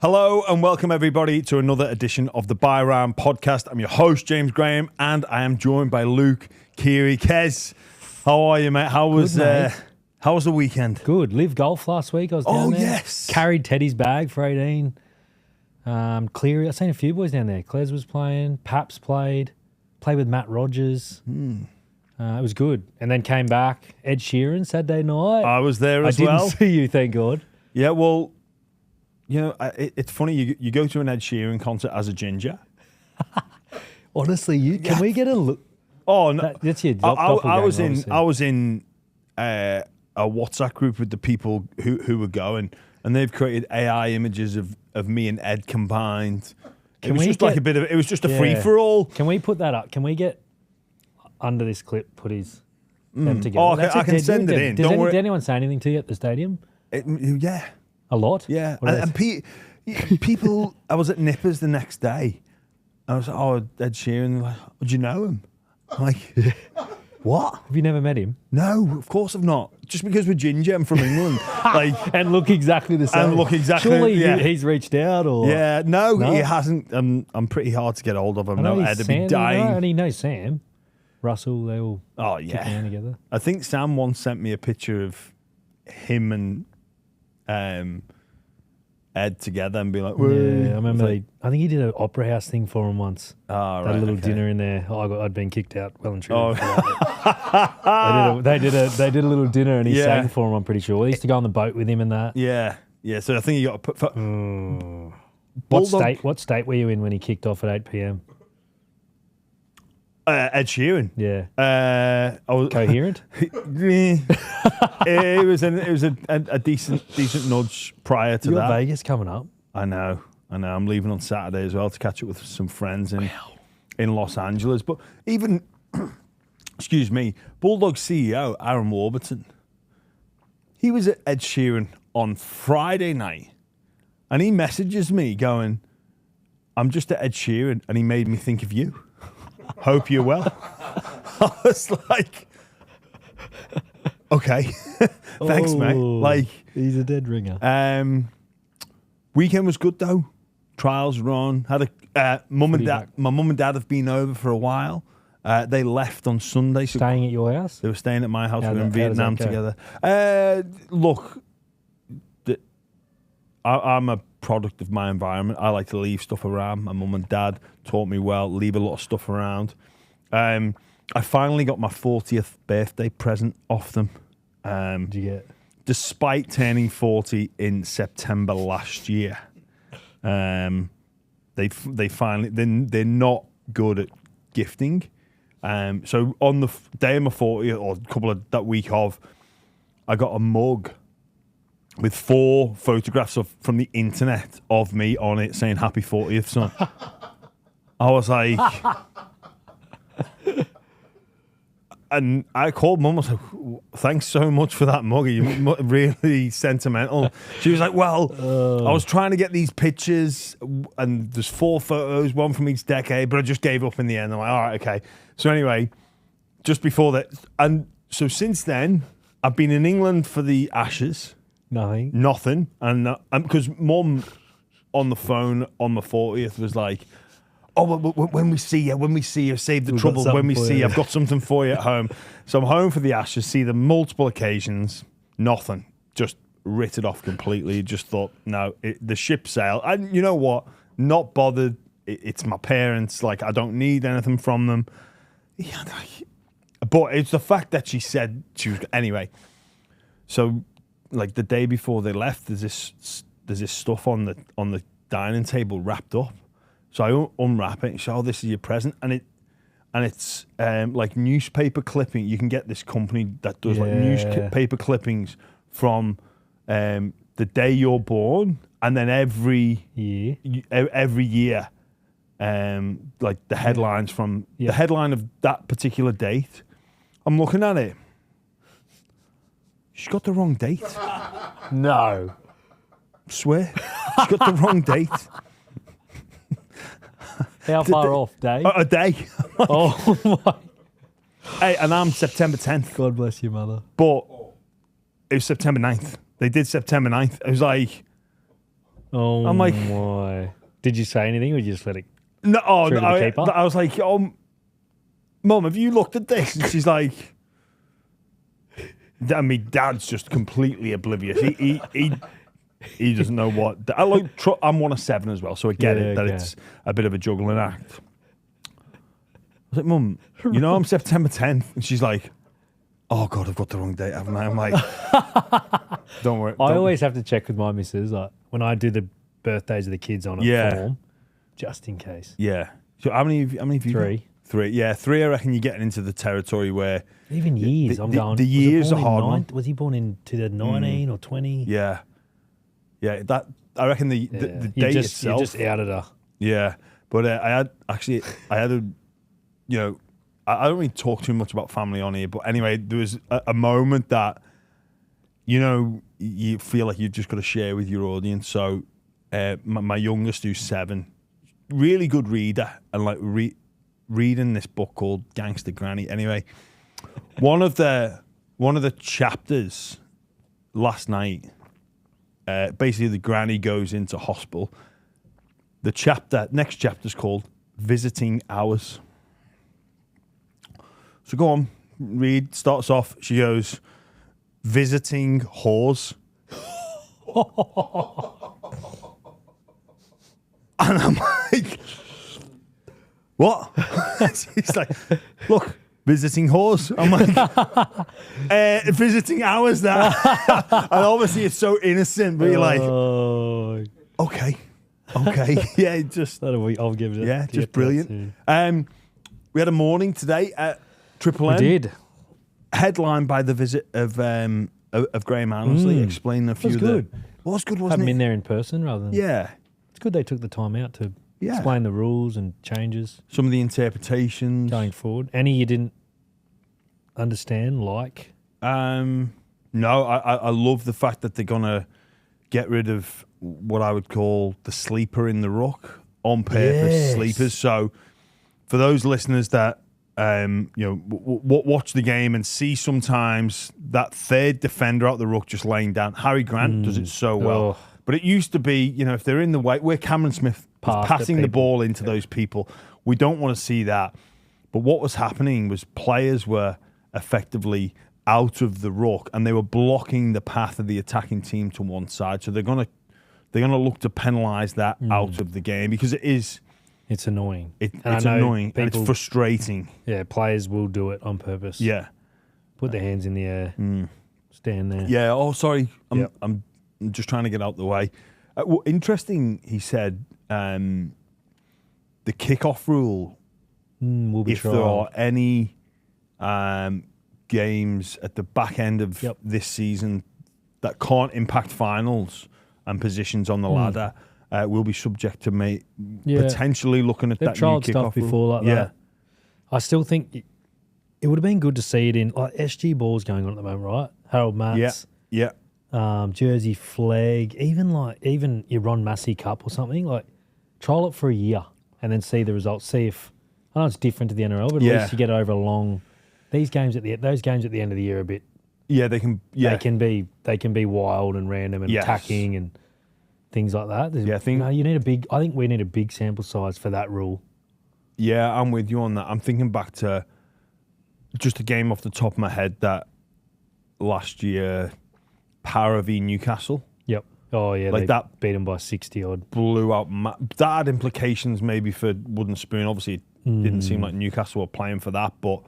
Hello and welcome everybody to another edition of the Buy Round podcast. I'm your host, James Graham, and I am joined by Luke Keary. Kez, how are you, mate? How was the weekend? Good. LIV Golf last week. I was down there. Yes. Carried Teddy's bag for 18. Cleary. I've seen a few boys down there. Cles was playing. Paps played with Matt Rogers. It was good. And then came back. Ed Sheeran Saturday night. I was there as well. I didn't see you, thank God. Yeah, well, you know, it's funny. You go to an Ed Sheeran concert as a ginger. Honestly, can we get a look? Oh no, that's your I was in a WhatsApp group with the people who were going, and they've created AI images of me and Ed combined. It was just a free for all. Can we put that up? Can we get under this clip? Put them together. Oh, I can send it in. Did anyone say anything to you at the stadium? Yeah. A lot? Yeah. And people, I was at Nippers the next day. I was like, Ed Sheeran. Like, do you know him? I'm like, what? Have you never met him? No, of course I've not. Just because we're ginger and from England. And look exactly the same. Surely he's reached out or... Yeah, no, he hasn't. I'm pretty hard to get hold of him. No, Ed would be dying. And he knows Sam. Russell, they all kick down together. I think Sam once sent me a picture of him and Ed together and be like, whoa. Yeah, I remember. I think he did an opera house thing for him once. Oh, right. Had a little dinner in there. I'd been kicked out well and truly. Oh. They did a little dinner and he sang for him. I'm pretty sure. He used to go on the boat with him and that. Yeah. So I think you got to put. What state were you in when he kicked off at 8 p.m? Ed Sheeran. Yeah. I was coherent. It was a decent nudge prior to that. Vegas coming up. I know. I'm leaving on Saturday as well to catch up with some friends in Los Angeles. But even, excuse me, Bulldogs CEO Aaron Warburton, he was at Ed Sheeran on Friday night, and he messages me going, "I'm just at Ed Sheeran, and he made me think of you. Hope you're well." I was like, okay, thanks, mate. Like, he's a dead ringer. Weekend was good though. Trials were on. Had a mum and dad. My mum and dad have been over for a while. They left on Sunday. Staying at your house? They were staying at my house. We were in Vietnam together. Look, I'm a product of my environment. I like to leave stuff around. My mum and dad taught me well, leave a lot of stuff around. I finally got my 40th birthday present off them. Did you get? Despite turning 40 in September last year, they finally they're not good at gifting. So on the day of my 40th, or a couple of that week of, I got a mug with 4 photographs from the internet of me on it saying "Happy 40th, son." I was like, and I called Mum. I was like, "Thanks so much for that mug. You're really sentimental." She was like, "Well, I was trying to get these pictures, and there's 4 photos, one from each decade, but I just gave up in the end." I'm like, "All right, okay." So anyway, just before that, and so since then, I've been in England for the Ashes. Nothing. And because Mum on the phone on the 40th was like, "Oh, when we see you, save the trouble. When we see you, I've got something for you at home." So I'm home for the Ashes, see them multiple occasions, nothing. Just writ it off completely. Just thought, no, the ship sailed. And you know what? Not bothered. It's my parents. Like, I don't need anything from them. Yeah, but it's the fact that she said she was... Anyway, so... Like the day before they left, there's this stuff on the dining table wrapped up. So I unwrap it and say, "Oh, this is your present," and it's like newspaper clipping. You can get this company that does like newspaper clippings from the day you're born, and then every year, like the headlines from the headline of that particular date. I'm looking at it. She's got the wrong date. No. Swear. She's got the wrong date. How far off, day? A day. Oh, my. Hey, and I'm September 10th. God bless your mother. But it was September 9th. They did September 9th. It was like, Oh, I'm like, my. Did you say anything or did you just let it? no, Through to the keeper? I was like, Mum, have you looked at this? And she's like, I mean, Dad's just completely oblivious. He doesn't know what. I'm one of 7 as well, so I get it that it's a bit of a juggling act. I was like, Mum, you know I'm September 10th, and she's like, oh God, I've got the wrong date, haven't I? I'm like, don't worry. I always have to check with my missus, like when I do the birthdays of the kids on a form, just in case. Yeah. So how many of you? 3. 3. Yeah, 3. I reckon you're getting into the territory where even years. I'm going. The years are hard. Was he born in 2019 or 20? Yeah. Yeah. That I reckon the date itself. You just outed her. Yeah, but I had a, I don't really talk too much about family on here, but anyway, there was a moment that, you feel like you've just got to share with your audience. So my youngest, who's 7, really good reader, and like reading this book called Gangster Granny. Anyway, one of the chapters last night, basically the granny goes into hospital. The next chapter's called Visiting Hours. So go on, read. Starts off, she goes, visiting whores. And I'm like, what? She's like, look, visiting whores. I'm like, visiting hours that. And obviously it's so innocent, but you're like, okay. Yeah, just. I'll give it. Yeah, just brilliant. We had a morning today at Triple M. We did. Headlined by the visit of Graham Annesley, explaining a few of the... Was good, wasn't it? Have them in there in person rather than... Yeah. It's good they took the time out to explain the rules and changes. Some of the interpretations. Going forward. Any you didn't understand, like? No, I love the fact that they're going to get rid of what I would call the sleeper in the ruck, on purpose sleepers. So for those listeners that watch the game and see sometimes that third defender out the ruck just laying down, Harry Grant does it so well. But it used to be, if they're in the way, where Cameron Smith was passing the ball into those people, we don't want to see that. But what was happening was players were effectively out of the ruck and they were blocking the path of the attacking team to one side. So they're gonna look to penalise that out of the game because it is. It's annoying. It's annoying and it's frustrating. Yeah, players will do it on purpose. Yeah, put their hands in the air, stand there. Yeah. Oh, sorry. I'm just trying to get out the way. Interesting. He said the kickoff rule. Will be if tried. There are any games at the back end of this season that can't impact finals and positions on the ladder, will be subject to potentially looking at They've that new tried kickoff stuff before like that. I still think it would have been good to see it in like SG balls going on at the moment, right? Harold Matts. Yeah. Jersey flag, even your Ron Massey Cup or something. Like, trial it for a year and then see the results. See if I know it's different to the NRL, but at least you get it over a long. Those games at the end of the year are a bit. Yeah, they can. Yeah, they can be wild and random and attacking and things like that. You need a big. I think we need a big sample size for that rule. Yeah, I'm with you on that. I'm thinking back to just a game off the top of my head that last year, Para v Newcastle. Yep. Oh yeah, like that beat them by 60 odd. Blew out. That had implications maybe for Wooden Spoon. Obviously, it didn't seem like Newcastle were playing for that, but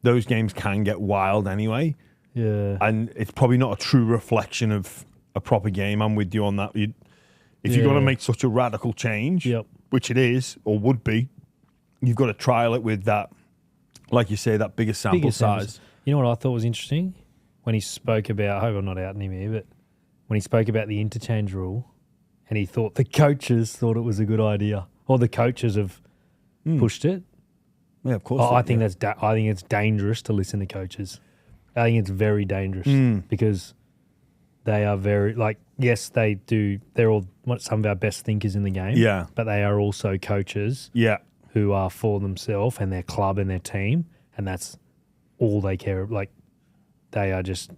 those games can get wild anyway. Yeah, and it's probably not a true reflection of a proper game. I'm with you on that. If you're going to make such a radical change, which it is or would be, you've got to trial it with that, like you say, that bigger sample size. You know what I thought was interesting? When he spoke about, I hope I'm not outing him here, but when he spoke about the interchange rule and he thought the coaches thought it was a good idea, or the coaches have pushed it. Yeah, of course. I think I think it's dangerous to listen to coaches. I think it's very dangerous because they are very, yes, they do. They're all some of our best thinkers in the game. Yeah. But they are also coaches who are for themselves and their club and their team, and that's all they care. Like, they are just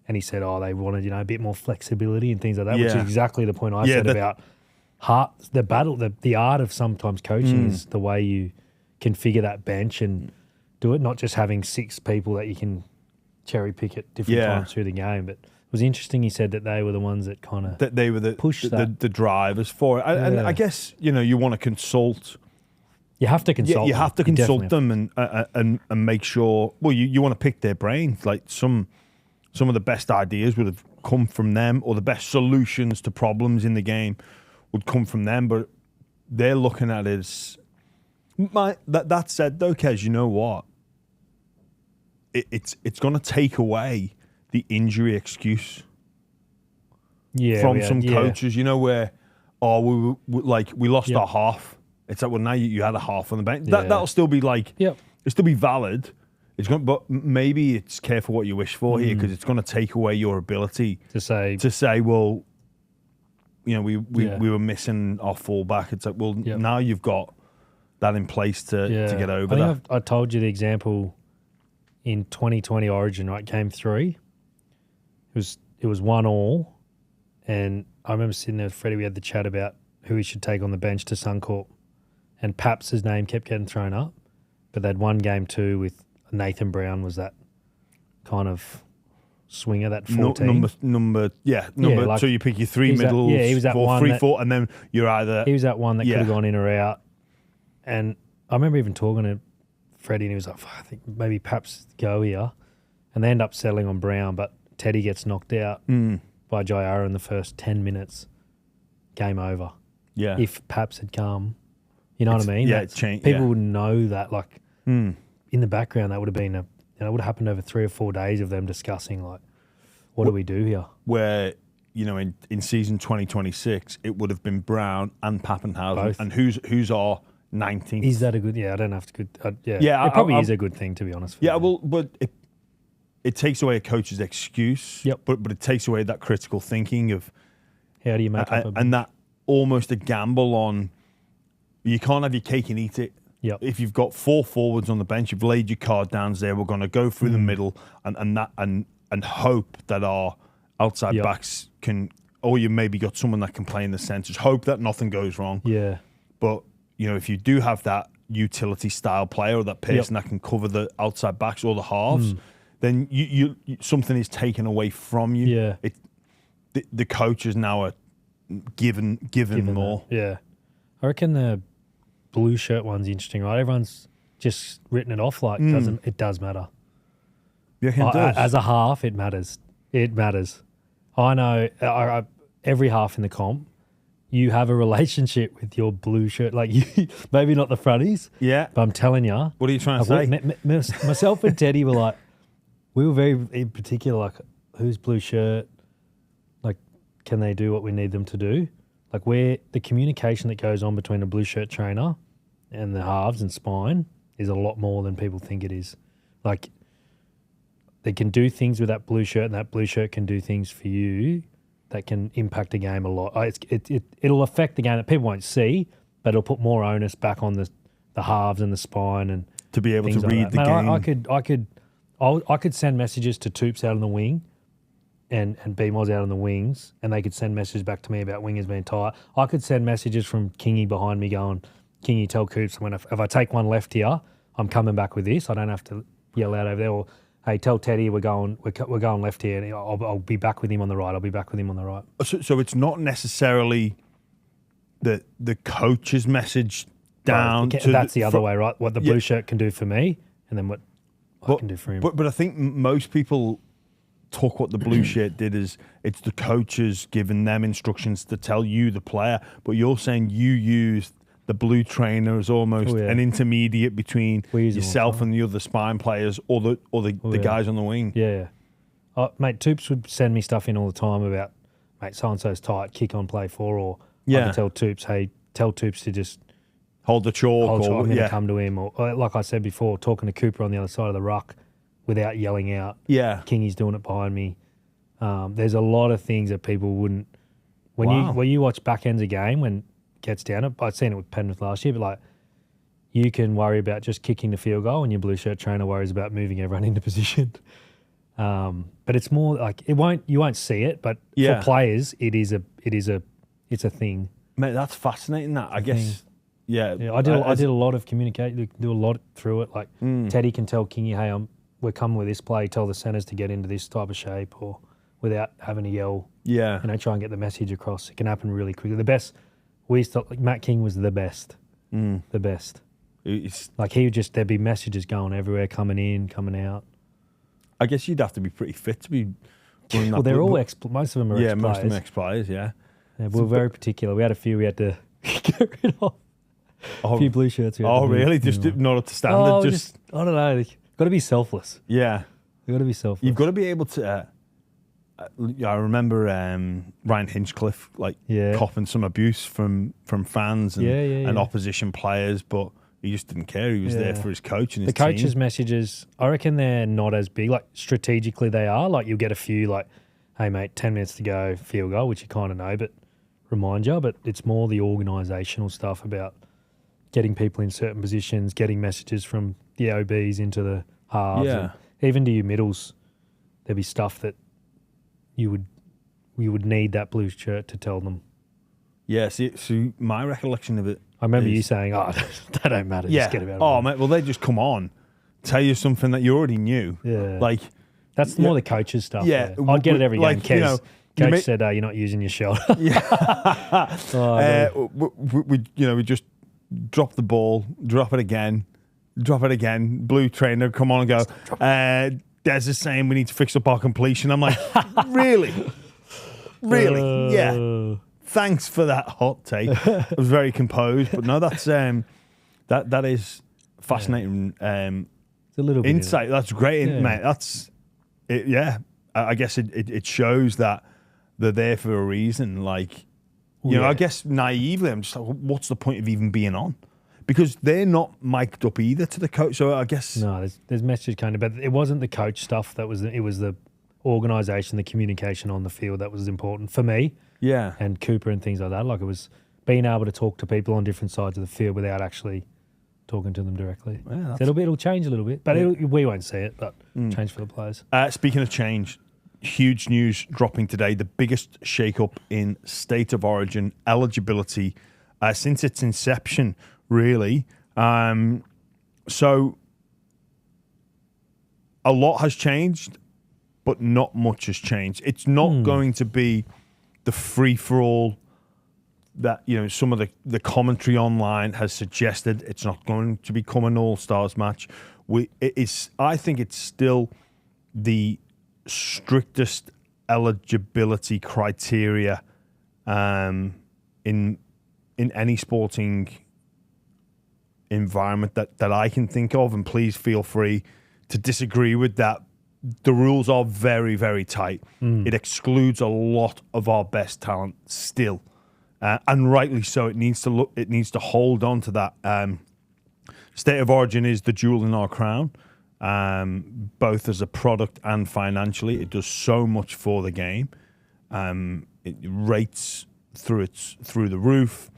And he said, they wanted, a bit more flexibility and things like that, which is Yeah. exactly the point I said about the art of sometimes coaching is the way you configure that bench and do it, not just having 6 people that you can cherry pick at different times through the game. But it was interesting he said that they were the ones that kind of they were the drivers for it. And I guess, you want to consult. You have to consult. You have to consult them and make sure. Well, you want to pick their brains. Like some of the best ideas would have come from them, or the best solutions to problems in the game would come from them. But they're looking at it as that said, though, Kez, you know what? It's going to take away the injury excuse from some coaches. Where we lost our half. It's like, well, now you had a half on the bench. That'll still be it'll still be valid. But maybe it's careful what you wish for here, because it's going to take away your ability to say, well, we were missing our fullback. It's like, well, now you've got that in place to get over that. I told you the example in 2020 Origin, right? Game 3. It was 1-1, and I remember sitting there with Freddie. We had the chat about who he should take on the bench to Suncorp. And Paps' name kept getting thrown up, but they'd won game 2 with Nathan Brown was that kind of swinger, that 14. So you pick your 3 middles, he was that 4, one 3, 4, and then you're either... He was that one that could have gone in or out. And I remember even talking to Freddie, and he was like, I think maybe Paps go here. And they end up settling on Brown, but Teddy gets knocked out by Jaira in the first 10 minutes. Game over. If Paps had come... You know what I mean? It changed. People wouldn't know that. In the background, that would have been it would have happened over 3 or 4 days of them discussing what do we do here? Where in season 2026, it would have been Brown and Pappenhausen, Both. and who's our 19th? Is that a good? Yeah, I don't have to. It probably is a good thing, to be honest. But it takes away a coach's excuse. Yep. But it takes away that critical thinking of how do you make up and that almost a gamble on. You can't have your cake and eat it. Yep. If you've got 4 forwards on the bench, you've laid your card down there. We're going to go through the middle and hope that our outside backs can, or you maybe got someone that can play in the centres. Hope that nothing goes wrong. Yeah. But if you do have that utility style player or that person that can cover the outside backs or the halves, then you something is taken away from you. Yeah. The coaches now are given more. That. Yeah. I reckon the blue shirt one's interesting, right? Everyone's just written it off it does matter. Yeah, it does. As a half, it matters. It matters. I know every half in the comp, you have a relationship with your blue shirt. Maybe not the fronties. Yeah. But I'm telling you. What are you trying to say? Myself and Teddy were we were very in particular, who's blue shirt? Can they do what we need them to do? Where the communication that goes on between a blue shirt trainer and the halves and spine is a lot more than people think it is. They can do things with that blue shirt, and that blue shirt can do things for you that can impact the game a lot. It'll affect the game that people won't see, but it'll put more onus back on the halves and the spine and to be able to read the game. I could send messages to Toops out on the wing. And B-Moz out on the wings, and they could send messages back to me about wingers being tight. I could send messages from Kingy behind me going, Kingy, tell Coops, if I take one left here, I'm coming back with this. I don't have to yell out over there. Or, hey, tell Teddy we're going left here, and I'll be back with him on the right. I'll be back with him on the right. So it's not necessarily the coach's message down to... That's the other way, right? What the blue shirt can do for me, and then what I can do for him. But I think most people... took what the blue shirt did as it's the coaches giving them instructions to tell you, the player, but you're saying you used the blue trainer as almost an intermediate between yourself and the other spine players or the guys on the wing. Yeah. Mate, Toops would send me stuff in all the time about, mate, so-and-so's tight, kick on play 4, or I could tell Toops, hey, tell Toops to just hold the chalk. I'm going to come to him. Or like I said before, talking to Cooper on the other side of the ruck, without yelling out. Yeah. Kingy's doing it behind me. There's a lot of things that people wouldn't... When you watch back ends of game, when it gets down, I'd seen it with Penrith last year, but you can worry about just kicking the field goal and your blue shirt trainer worries about moving everyone into position. But it's more like you won't see it, but Yeah. for players, it's a thing. Mate, that's fascinating. That I guess, yeah. Yeah, I did a lot of communicate, do a lot through it. Like Teddy can tell Kingy, hey, we're coming with this play. Tell the centres to get into this type of shape, or without having to yell. Yeah. Try and get the message across. It can happen really quickly. The best, Matt King was the best. The best. Like there'd be messages going everywhere, coming in, coming out. I guess you'd have to be pretty fit to be doing that. Well, they're all most of them are yeah, ex-players. most of them ex-players, yeah. Yeah, we were very particular. We had a few we had to get rid of. A few blue shirts. Really? Just not up to standard? I don't know. Got to be selfless. Yeah. You've got to be selfless. You've got to be able to... I remember Ryan Hinchcliffe copping some abuse from fans and opposition players, but he just didn't care. He was there for his coach and his team. The coaches' messages, I reckon they're not as big. Like, strategically they are. Like, you'll get a few like, hey, mate, 10 minutes to go, field goal, which you kind of know, but remind you. But it's more the organisational stuff about getting people in certain positions, getting messages from the OBs into the halves. Yeah. And even to your middles, there'd be stuff that you would need that blue shirt to tell them. Yeah, see, my recollection of it, I remember you saying, that don't matter. Yeah. Just get about it. Oh, mate, well, they just come on, tell you something that you already knew. Yeah. Like, that's more the coach's stuff. Yeah. Yeah. I'd get it every game. Like, Coach said, you're not using your shoulder. we just drop the ball, drop it again. Blue trainer, come on and go. Des is saying we need to fix up our completion. I'm like, really? Yeah. Thanks for that hot take. I was very composed, but no, that's that is fascinating. It's a little bit insight. That's great, mate. That's it. Yeah, I guess it shows that they're there for a reason. Like, you know, I guess naively, I'm just like, what's the point of even being on? Because they're not mic'd up either to the coach. So I guess no, there's message kind of, but it wasn't the coach stuff it was the organisation, the communication on the field that was important for me. Yeah. And Cooper and things like that. Like, it was being able to talk to people on different sides of the field without actually talking to them directly. Yeah, it'll change a little bit, but we won't see it, but change for the players. Speaking of change, huge news dropping today. The biggest shake-up in state of origin eligibility since its inception, really. So a lot has changed, but not much has changed. It's not going to be the free-for-all that, you know, some of the commentary online has suggested. It's not going to become an all-stars match. I think it's still the strictest eligibility criteria in any sporting environment that I can think of, and please feel free to disagree with that. The rules are very, very tight. It excludes a lot of our best talent still, and rightly so. It needs to hold on to that. State of origin is the jewel in our crown, both as a product and financially. It does so much for the game. It rates through the roof.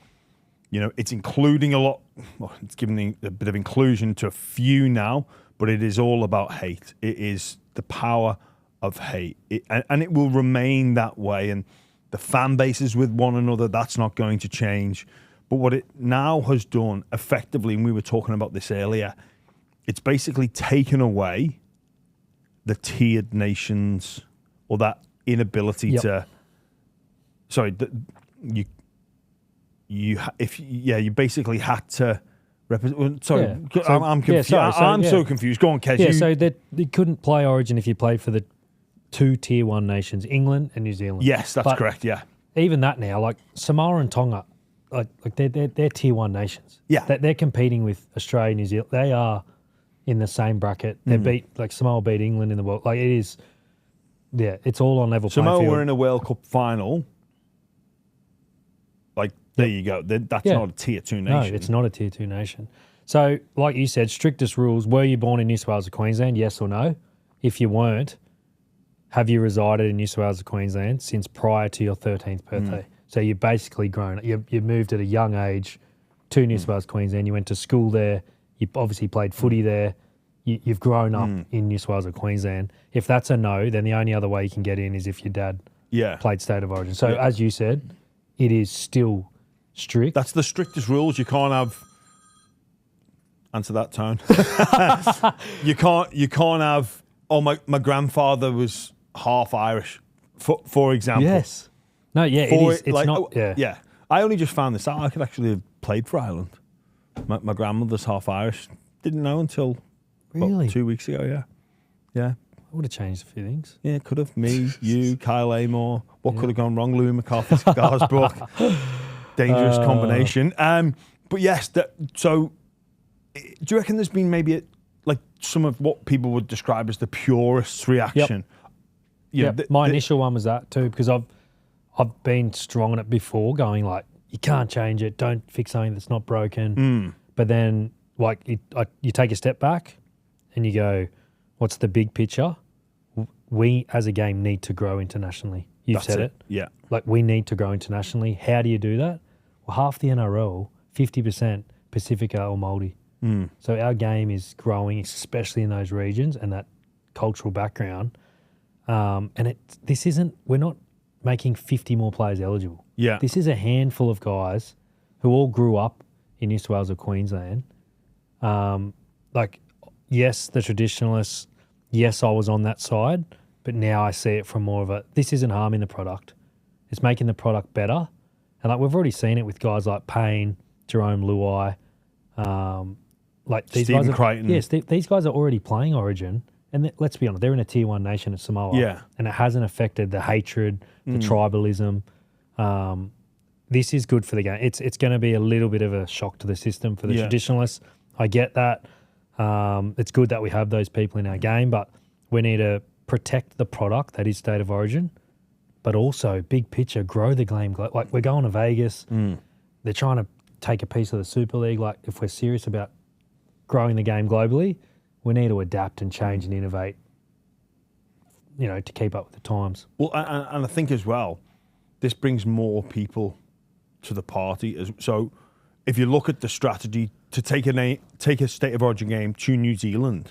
You know, it's including a lot. Well, it's giving a bit of inclusion to a few now, but it is all about hate. It is the power of hate, and it will remain that way. And the fan bases with one another, that's not going to change. But what it now has done effectively, and we were talking about this earlier, it's basically taken away the tiered nations, or that inability to. Sorry, you basically had to represent. Sorry, I'm confused. I'm so confused. Go on, Kez. Yeah, so they couldn't play Origin if you played for the two Tier 1 nations, England and New Zealand. Yes, that's correct. Yeah, even that now, like Samoa and Tonga, like they're Tier 1 nations. Yeah, they're competing with Australia, New Zealand. They are in the same bracket. They Samoa beat England in the world. Like, it is. Yeah, it's all on level playing field. Samoa were in a World Cup final. Like, there you go. That's not a Tier 2 nation. No, it's not a Tier 2 nation. So, like you said, strictest rules. Were you born in New South Wales or Queensland? Yes or no? If you weren't, have you resided in New South Wales or Queensland since prior to your 13th birthday? So you're basically grown. You moved at a young age to New South Wales, Queensland. You went to school there. You obviously played footy there. you've grown up in New South Wales or Queensland. If that's a no, then the only other way you can get in is if your dad played State of Origin. So as you said, it is still strict. That's the strictest rules. You can't have... Answer that tone. You can't have... Oh, my grandfather was half Irish, for example. Yes. No, yeah, it is. It's not... Yeah. I only just found this out. I could actually have played for Ireland. My grandmother's half Irish. Didn't know until Really? 2 weeks ago, yeah. Yeah. I would have changed a few things. Yeah, it could have. Me, you, Kyle Amor. What could have gone wrong? Louis McCarthy, Cigars Brook. Dangerous combination. But yes, so do you reckon there's been maybe like some of what people would describe as the purest reaction? Yep. My initial one was that too, because I've been strong on it before, going like, you can't change it, don't fix something that's not broken. But then like you take a step back and you go, what's the big picture? We as a game need to grow internationally. You've said it. Yeah. Like we need to grow internationally. How do you do that? Well, half the NRL, 50% Pacifica or Māori. So our game is growing, especially in those regions and that cultural background. And we're not making 50 more players eligible. Yeah. This is a handful of guys who all grew up in New South Wales or Queensland. Like, yes, the traditionalists, yes, I was on that side, but now I see it from more of this isn't harming the product. It's making the product better. And like we've already seen it with guys like Payne, Jerome Luai, like these Stephen guys Crichton. Yes, these guys are already playing Origin. And let's be honest, they're in a tier 1 nation at Samoa. Yeah. And it hasn't affected the hatred, the tribalism. This is good for the game. It's going to be a little bit of a shock to the system for the traditionalists. I get that. It's good that we have those people in our game, but we need to protect the product that is State of Origin, but also big picture, grow the game. Like we're going to Vegas. They're trying to take a piece of the Super League. Like if we're serious about growing the game globally, we need to adapt and change and innovate, to keep up with the times. Well, and I think as well, this brings more people to the party. So if you look at the strategy to take a State of Origin game to New Zealand,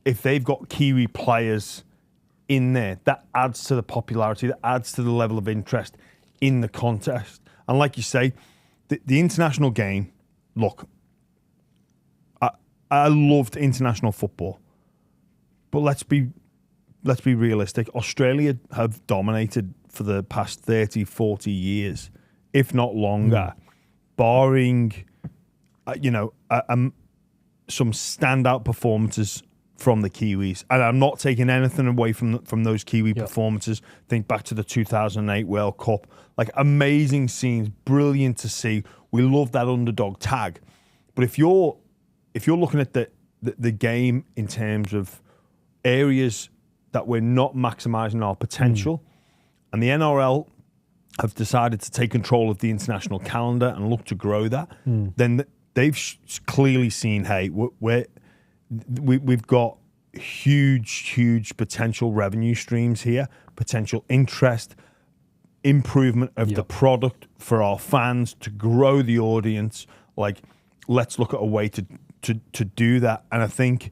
if they've got Kiwi players in there, that adds to the popularity, that adds to the level of interest in the contest. And like you say, the international game, look, I loved international football, but let's be realistic. Australia have dominated for the past 30, 40 years, if not longer, barring, some standout performances from the Kiwis. And I'm not taking anything away from those Kiwi performances. Think back to the 2008 World Cup. Like, amazing scenes, brilliant to see. We love that underdog tag. But if you're looking at the game in terms of areas that we're not maximising our potential, and the NRL have decided to take control of the international calendar and look to grow that, then they've clearly seen, hey, we've got huge potential revenue streams here, potential interest, improvement of the product for our fans to grow the audience. Like, let's look at a way to do that. And I think,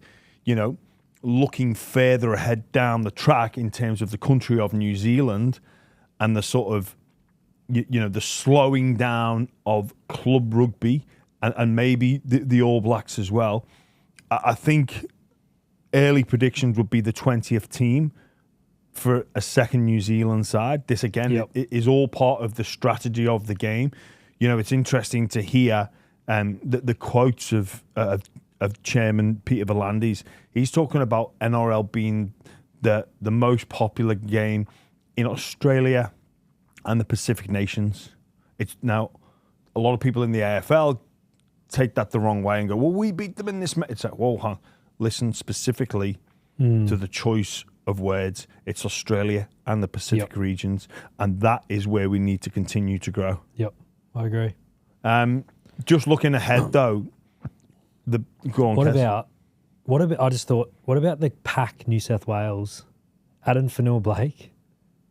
looking further ahead down the track in terms of the country of New Zealand and the sort of, the slowing down of club rugby and maybe the All Blacks as well, I think early predictions would be the 20th team for a second New Zealand side. This, again, is all part of the strategy of the game. It's interesting to hear the quotes of Chairman Peter V'landys. He's talking about NRL being the most popular game in Australia and the Pacific nations. It's now, a lot of people in the AFL take that the wrong way and go, well, we beat them in this. It's like, whoa, listen specifically to the choice of words. It's Australia and the Pacific regions, and that is where we need to continue to grow. Yep, I agree. Just looking ahead, though, go on. What about? I just thought, what about the pack New South Wales? Adam Fanua-Blake,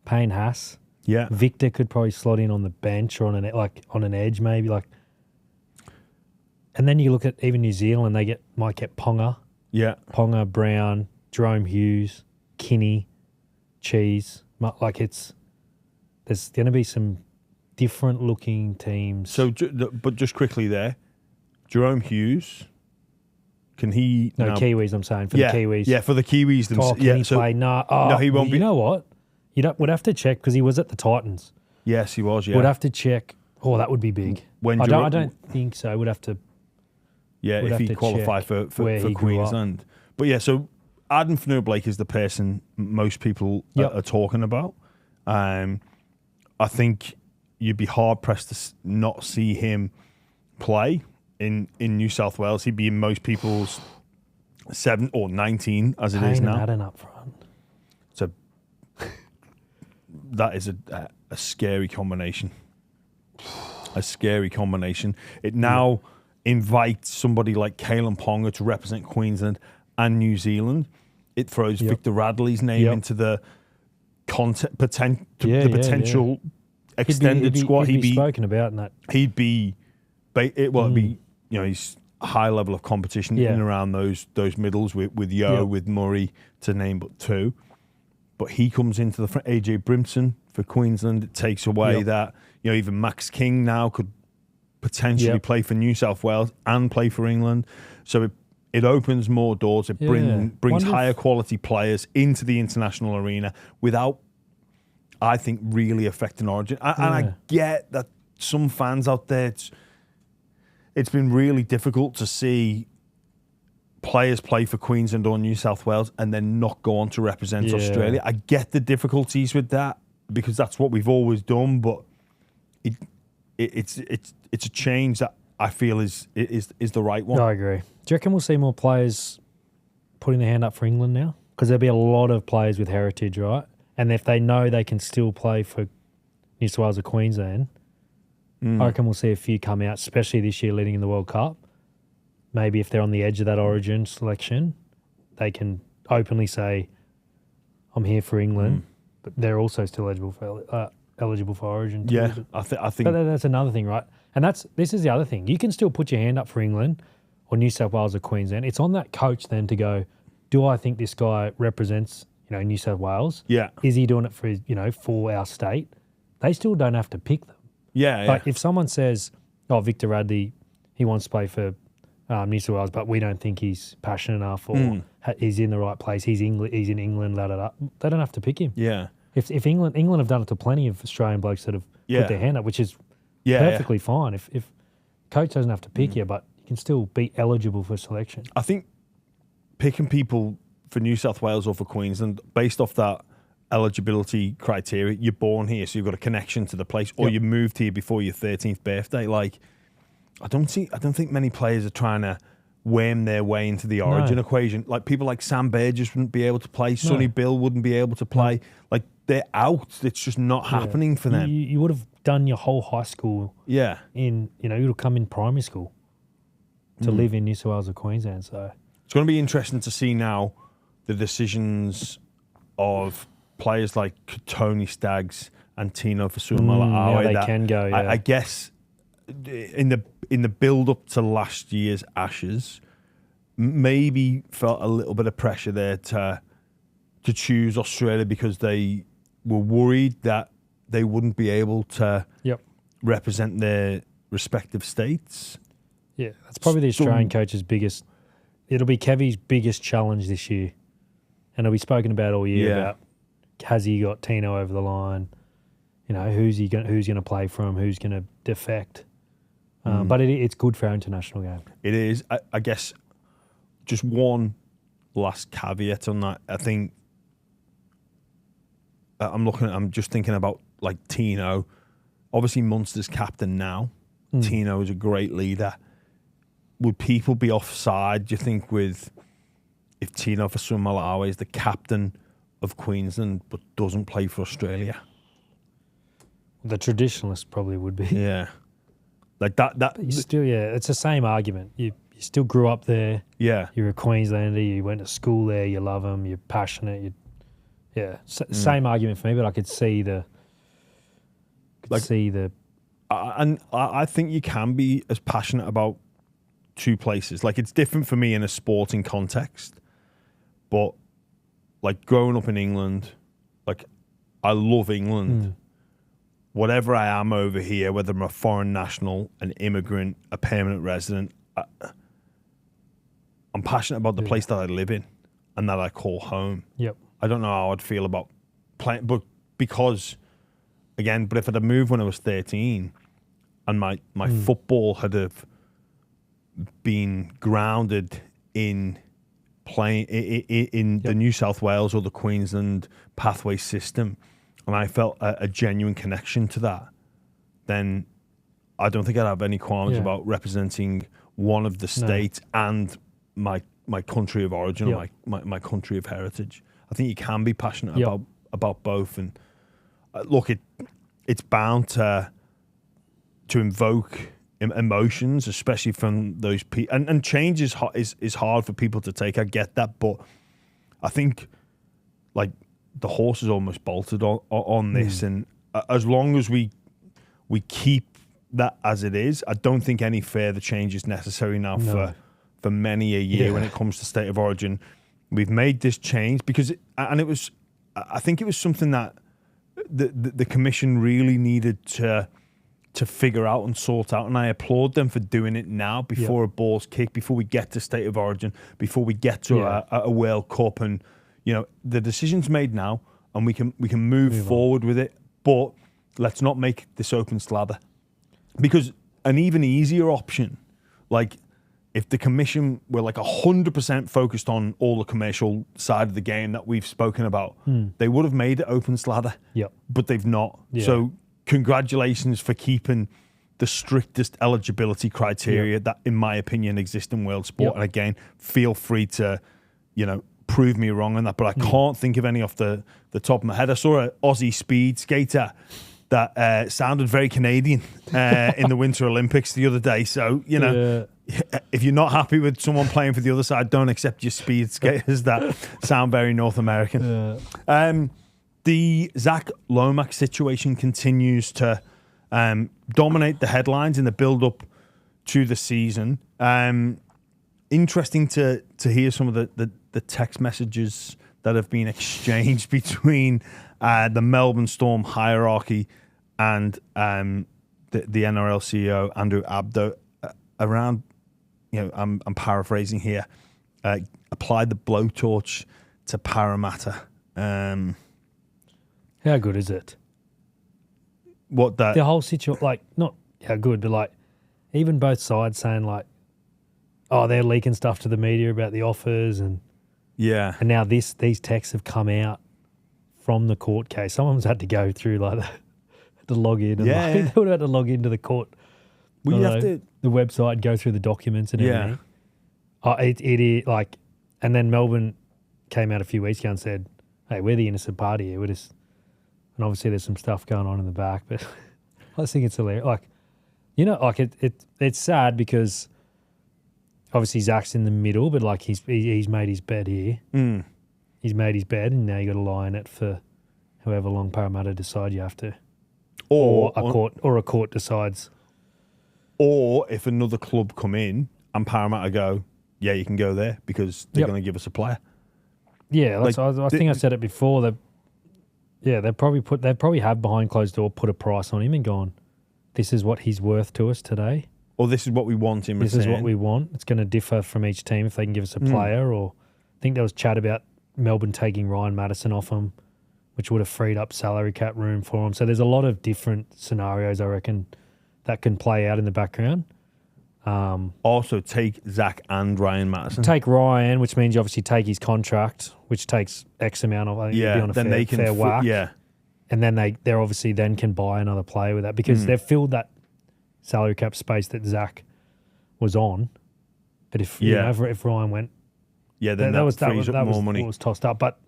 Payne Haas. Yeah, Victor could probably slot in on the bench or on an edge maybe. And then you look at even New Zealand, they might get Ponga. Yeah. Ponga, Brown, Jerome Hughes, Kinney, Cheese. There's going to be some different looking teams. So, but just quickly there, Jerome Hughes, can he? No, Kiwis, I'm saying, for the Kiwis. Yeah, for the Kiwis themselves. Can he play? No, he won't you be. You know what? Would have to check because he was at the Titans. Yes, he was, yeah. Would have to check. Oh, that would be big. I don't think so. Would have to. Yeah, if he qualified for Queensland. But yeah, so Adam Fanua-Blake is the person most people are talking about. I think you'd be hard pressed to not see him play in New South Wales. He'd be in most people's 7 or 19 as it is now. Adding up front. So that is a scary combination. A scary combination. It now invites somebody like Kalen Ponga to represent Queensland and New Zealand. It throws Victor Radley's name into the potential extended squad. He'd be spoken about in that. He'd be, he's a high level of competition in and around those middles with Yo, with Murray, to name but two. But he comes into the front. AJ Brimson for Queensland. It takes away that, even Max King now could potentially play for New South Wales and play for England. So it opens more doors. It brings higher quality players into the international arena without, I think, really affecting Origin. And I get that some fans out there, it's been really difficult to see players play for Queensland or New South Wales and then not go on to represent Australia. I get the difficulties with that because that's what we've always done, but it's a change that I feel is the right one. I agree. Do you reckon we'll see more players putting their hand up for England now? Because there'll be a lot of players with heritage, right? And if they know they can still play for New South Wales or Queensland, I reckon we'll see a few come out, especially this year leading in the World Cup. Maybe if they're on the edge of that Origin selection, they can openly say, I'm here for England, but they're also still eligible for Origin too. Yeah, I think... But that's another thing, right? And this is the other thing. You can still put your hand up for England or New South Wales or Queensland. It's on that coach then to go, do I think this guy represents, New South Wales? Yeah. Is he doing it for, for our state? They still don't have to pick them. Yeah, If someone says, Victor Radley, he wants to play for New South Wales, but we don't think he's passionate enough or he's in the right place, he's in England, they don't have to pick him. Yeah. If England have done it to plenty of Australian blokes that have put their hand up, which is perfectly fine. If coach doesn't have to pick you, but you can still be eligible for selection. I think picking people for New South Wales or for Queensland based off that eligibility criteria, you're born here, so you've got a connection to the place, or you moved here before your 13th birthday. Like, I don't think many players are trying to worm their way into the Origin equation. Like people like Sam Burgess wouldn't be able to play, Sonny Bill wouldn't be able to play. Like they're out. It's just not happening for them. You would have done your whole high school. Yeah. You would have come in primary school to live in New South Wales or Queensland. So it's going to be interesting to see now the decisions of players like Tony Staggs and Tino Fasuamala. They can go. Yeah. I guess in the build up to last year's Ashes, maybe felt a little bit of pressure there to choose Australia because they were worried that they wouldn't be able to represent their respective states. Yeah, that's probably the Australian coach's biggest. It'll be Kevy's biggest challenge this year, and it'll be spoken about all year about has he got Tino over the line? Who's going to play for him? Who's going to defect? But it's good for our international game. It is. I guess just one last caveat on that. I think I'm just thinking about like Tino. Obviously, Munster's captain now. Tino is a great leader. Would people be offside, do you think, if Tino Fasuamala is the captain of Queensland but doesn't play for Australia? The traditionalists probably would be. Yeah. Like that. But you still, it's the same argument. You still grew up there. Yeah. You're a Queenslander. You went to school there. You love them. You're passionate. Same argument for me, but I could see and I think you can be as passionate about two places. Like, it's different for me in a sporting context, but like growing up in England, like I love England. Whatever I am over here, whether I'm a foreign national, an immigrant, a permanent resident, I'm passionate about the place that I live in and that I call home. Yep. I don't know how I'd feel about playing, but because, again, but if I'd have moved when I was 13 and my football had have been grounded in playing in the New South Wales or the Queensland pathway system, and I felt a genuine connection to that, then I don't think I'd have any qualms about representing one of the states and my country of origin, or my country of heritage. I think you can be passionate about both, and look, it's bound to invoke emotions, especially from those people. And change is hard for people to take. I get that, but I think like the horse is almost bolted on this, and as long as we keep that as it is, I don't think any further change is necessary now for many a year when it comes to state of origin. We've made this change because I think it was something that the commission really needed to figure out and sort out, and I applaud them for doing it now before a ball's kicked, before we get to state of origin, before we get to a World Cup, and the decision's made now, and we can move forward with it. But let's not make this open slather, because an even easier option, like if the commission were like 100% focused on all the commercial side of the game that we've spoken about, they would have made it open slather. Yep. But they've not. Yeah. So congratulations for keeping the strictest eligibility criteria that, in my opinion, exist in world sport. And again, feel free to, prove me wrong on that. But I can't think of any off the top of my head. I saw an Aussie speed skater that sounded very Canadian in the Winter Olympics the other day. So, if you're not happy with someone playing for the other side, don't accept your speed skaters that sound very North American. The Zac Lomax situation continues to dominate the headlines in the build-up to the season. Interesting to hear some of the text messages that have been exchanged between the Melbourne Storm hierarchy and the NRL CEO, Andrew Abdo, around, I'm paraphrasing here, applied the blowtorch to Parramatta. How good is it? What that? The whole situation, like, not how good, but like, even both sides saying like, oh, they're leaking stuff to the media about the offers, and now these texts have come out from the court case. Someone's had to go through like to log in, and they would have had to log into the court. Well, you have to the website and go through the documents and everything. It is like, and then Melbourne came out a few weeks ago and said, "Hey, we're the innocent party here. We're just," and obviously there's some stuff going on in the back, but I just think it's hilarious. Like, it's sad because obviously Zac's in the middle, but like he's made his bed here. He's made his bed, and now you got to lie in it for however long Parramatta decide you have to, or a court decides. Or if another club come in and Parramatta go, yeah, you can go there because they're going to give us a player. Yeah, I think I said it before. They probably have behind closed door put a price on him and gone, this is what he's worth to us today. Or this is what we want in return. This is what we want. It's going to differ from each team if they can give us a player. Or I think there was chat about Melbourne taking Ryan Madison off him, which would have freed up salary cap room for him. So there's a lot of different scenarios, I reckon, that can play out in the background. Also take Zac and Ryan Madison. Take Ryan, which means you obviously take his contract, which takes X amount of, I think, be on a then fair whack. And then they obviously then can buy another player with that because they've filled that salary cap space that Zac was on. But if Ryan went, then that was more money. What was tossed up. But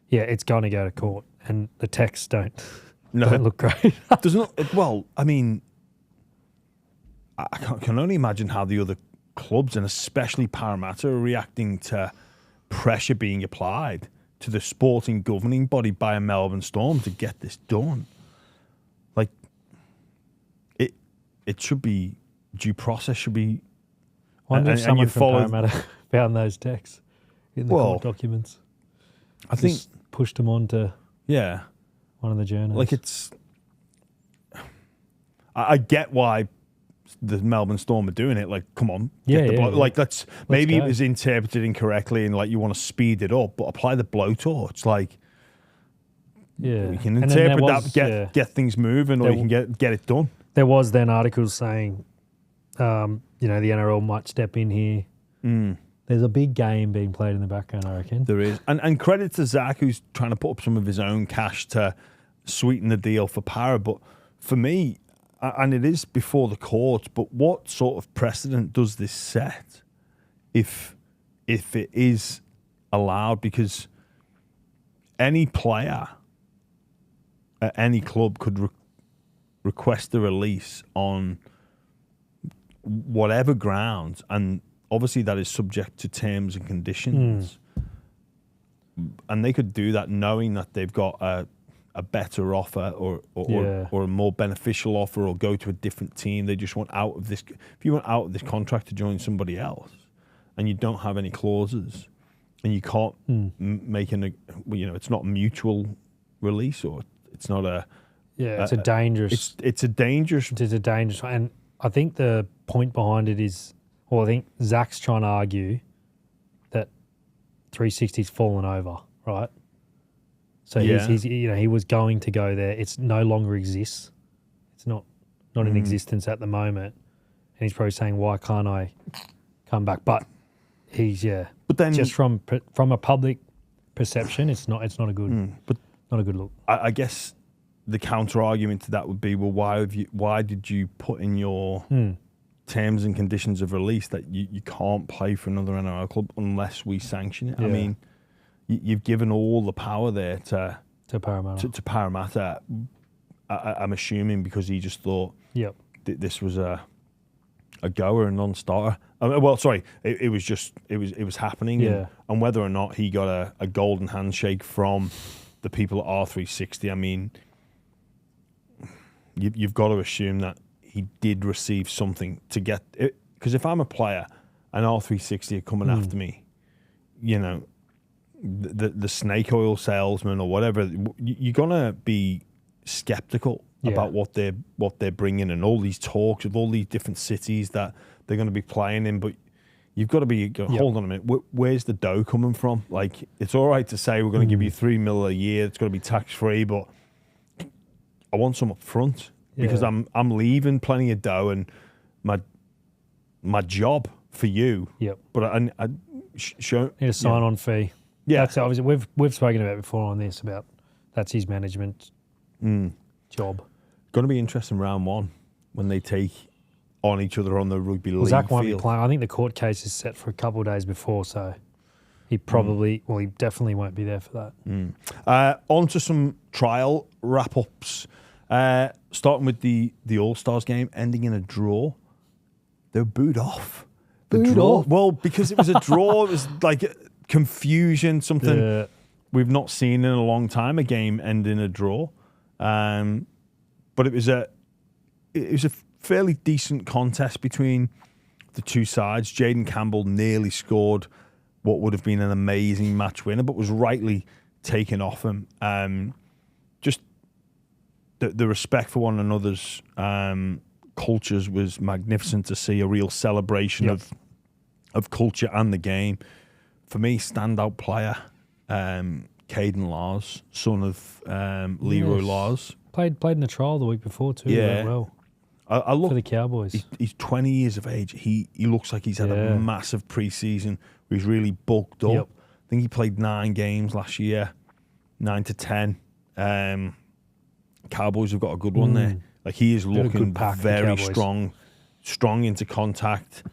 it's going to go to court, and the texts don't look great. Doesn't. Well, I mean, I can only imagine how the other clubs, and especially Parramatta, are reacting to pressure being applied to the sporting governing body by a Melbourne Storm to get this done. Like, it should be, due process should be Wonder if and someone you from followed. Parramatta found those texts in the court documents. I think Just pushed them on to one of the journals. like it's. I get why the Melbourne Storm are doing it. Like, come on, like let's maybe go. it was interpreted incorrectly, and like you want to speed it up, but apply the blowtorch. Like, you can And then interpret that, get things moving, or you can get it done. There was then articles saying, the NRL might step in here. There's a big game being played in the background, I reckon. There is, and credit to Zac, who's trying to put up some of his own cash to sweeten the deal for Para. But for me, and it is before the courts, but what sort of precedent does this set if it is allowed? Because any player at any club could request a release on whatever grounds, and obviously that is subject to terms and conditions. And they could do that knowing that they've got a better offer or a more beneficial offer, or go to a different team. They just want out of this. If you want out of this contract to join somebody else, and you don't have any clauses, and you can't make it's not a mutual release, or it's not a. Yeah, it's a dangerous. It's a dangerous. It is a dangerous one. And I think the point behind it is, I think Zac's trying to argue that 360's fallen over, right? So he's he was going to go there. It's no longer exists. It's not in existence at the moment. And he's probably saying, why can't I come back? But he's But then just from a public perception, it's not a good not a good look. I guess the counter argument to that would be, well, why did you put in your terms and conditions of release that you can't play for another NRL club unless we sanction it? Yeah. I mean, you've given all the power there to Parramatta. To Parramatta. I'm assuming because he just thought this was a goer and non-starter. It was happening. Yeah. And whether or not he got a golden handshake from the people at R360, I mean, you've got to assume that he did receive something to get it. Because if I'm a player and R360 are coming after me, the snake oil salesman or whatever, you're gonna be skeptical about what they're bringing, and all these talks of all these different cities that they're going to be playing in. But you've got to be hold on a minute, where's the dough coming from? Like, it's all right to say we're going to give you $3 million a year, it's got to be tax free, but I want some up front because I'm leaving plenty of dough and my job for you. Yep. But I show need a sign-on fee. Yeah, that's obviously we've spoken about before on this about that's his management job. Going to be interesting round one when they take on each other on the rugby league Zac won't field. be playing. I think the court case is set for a couple of days before, so he probably he definitely won't be there for that. On to some trial wrap-ups. Starting with the All-Stars game, ending in a draw. They were booed off. Booed off? Well, because it was a draw. It was like confusion, something we've not seen in a long time, a game end in a draw. But it was a fairly decent contest between the two sides. Jaden Campbell nearly scored what would have been an amazing match winner, but was rightly taken off him. Just the respect for one another's cultures was magnificent to see, a real celebration of culture and the game. For me, standout player, Caden Lars, son of Leroy Lars. Played in the trial the week before too. Yeah, well. I look for the Cowboys. He's 20 years of age. He looks like he's had a massive pre-season where he's really bulked up. I think he played 9 games last year, 9 to 10. Cowboys have got a good one there. Like, he is looking very strong into contact.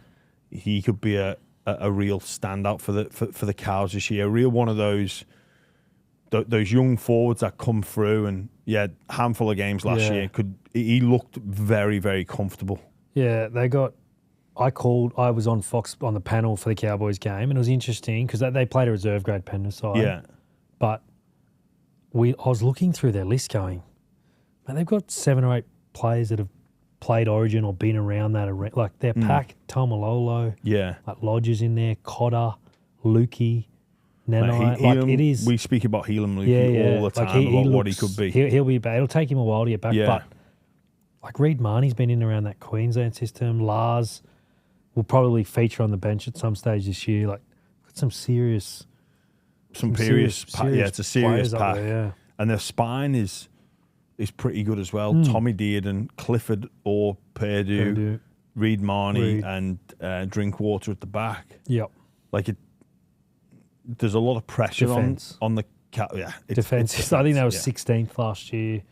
He could be a real standout for the Cows this year. A real one of those young forwards that come through, and handful of games last year. He looked very, very comfortable. Yeah, they got. I was on Fox on the panel for the Cowboys game, and it was interesting because they played a reserve grade Penrith side. Yeah, but I was looking through their list, going, man, they've got 7 or 8 players that have played Origin or been around that. Like their pack, Tomalolo, like Lodge's in there, Cotter, Lukey, Nenai. It is. We speak about Helam Lukey all the time about what he could be. He'll be bad. It'll take him a while to get back, but like Reed Marnie's been in around that Queensland system. Lars will probably feature on the bench at some stage this year. Like, got some serious. It's a serious pack. There, and their spine is pretty good as well. Tommy Dearden, Clifford or Purdue, Reed Marnie, and Drinkwater at the back. Yep. Like there's a lot of pressure on the defense. I think they were 16th last year.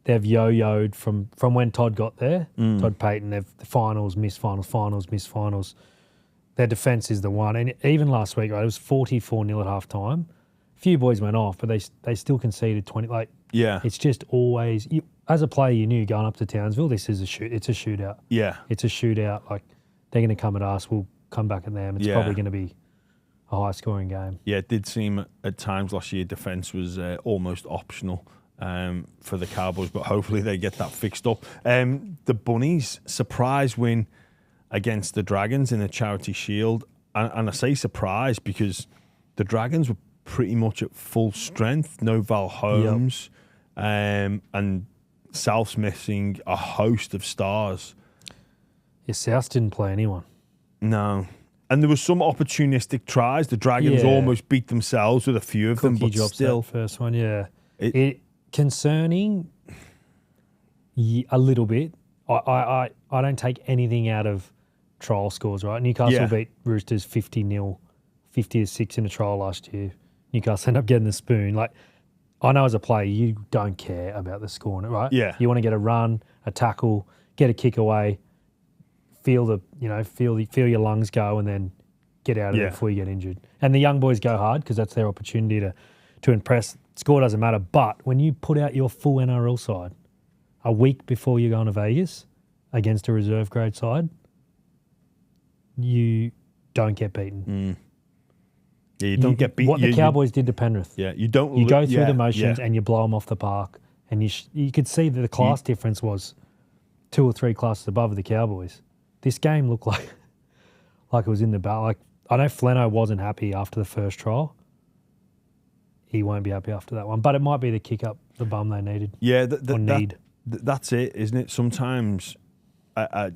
They've yo-yoed from when Todd got there. Todd Payton, they've missed finals. Their defence is the one. And even last week, right, it was 44-0 at half-time. A few boys went off, but they still conceded 20. It's just always... as a player, you knew going up to Townsville, this is it's a shootout. Yeah. It's a shootout. Like, they're going to come at us. We'll come back at them. It's probably going to be a high-scoring game. Yeah, it did seem at times last year defence was almost optional for the Cowboys, but hopefully they get that fixed up. The Bunnies, surprise win against the Dragons in the Charity Shield. And I say surprise because the Dragons were pretty much at full strength. No Val Holmes, and South's missing a host of stars. Yeah, South didn't play anyone. No. And there was some opportunistic tries. The Dragons almost beat themselves with a few of them, but still. That first one, It concerning a little bit. I don't take anything out of trial scores, right? Newcastle beat Roosters 50-0, 50-6 in a trial last year. Newcastle ended up getting the spoon. Like, I know as a player, you don't care about the score, right? Yeah. You want to get a run, a tackle, get a kick away, feel your lungs go, and then get out of it before you get injured. And the young boys go hard because that's their opportunity to impress. Score doesn't matter. But when you put out your full NRL side a week before you're going to Vegas against a reserve grade side, you don't get beaten. Yeah, you don't get beaten. What the Cowboys did to Penrith. Yeah, you don't. You go through the motions and you blow them off the park, and you could see that the class difference was 2 or 3 classes above the Cowboys. This game looked like it was in the battle. Like, I know Fleno wasn't happy after the first trial. He won't be happy after that one, but it might be the kick up the bum they needed. Yeah, that's it, isn't it? Sometimes a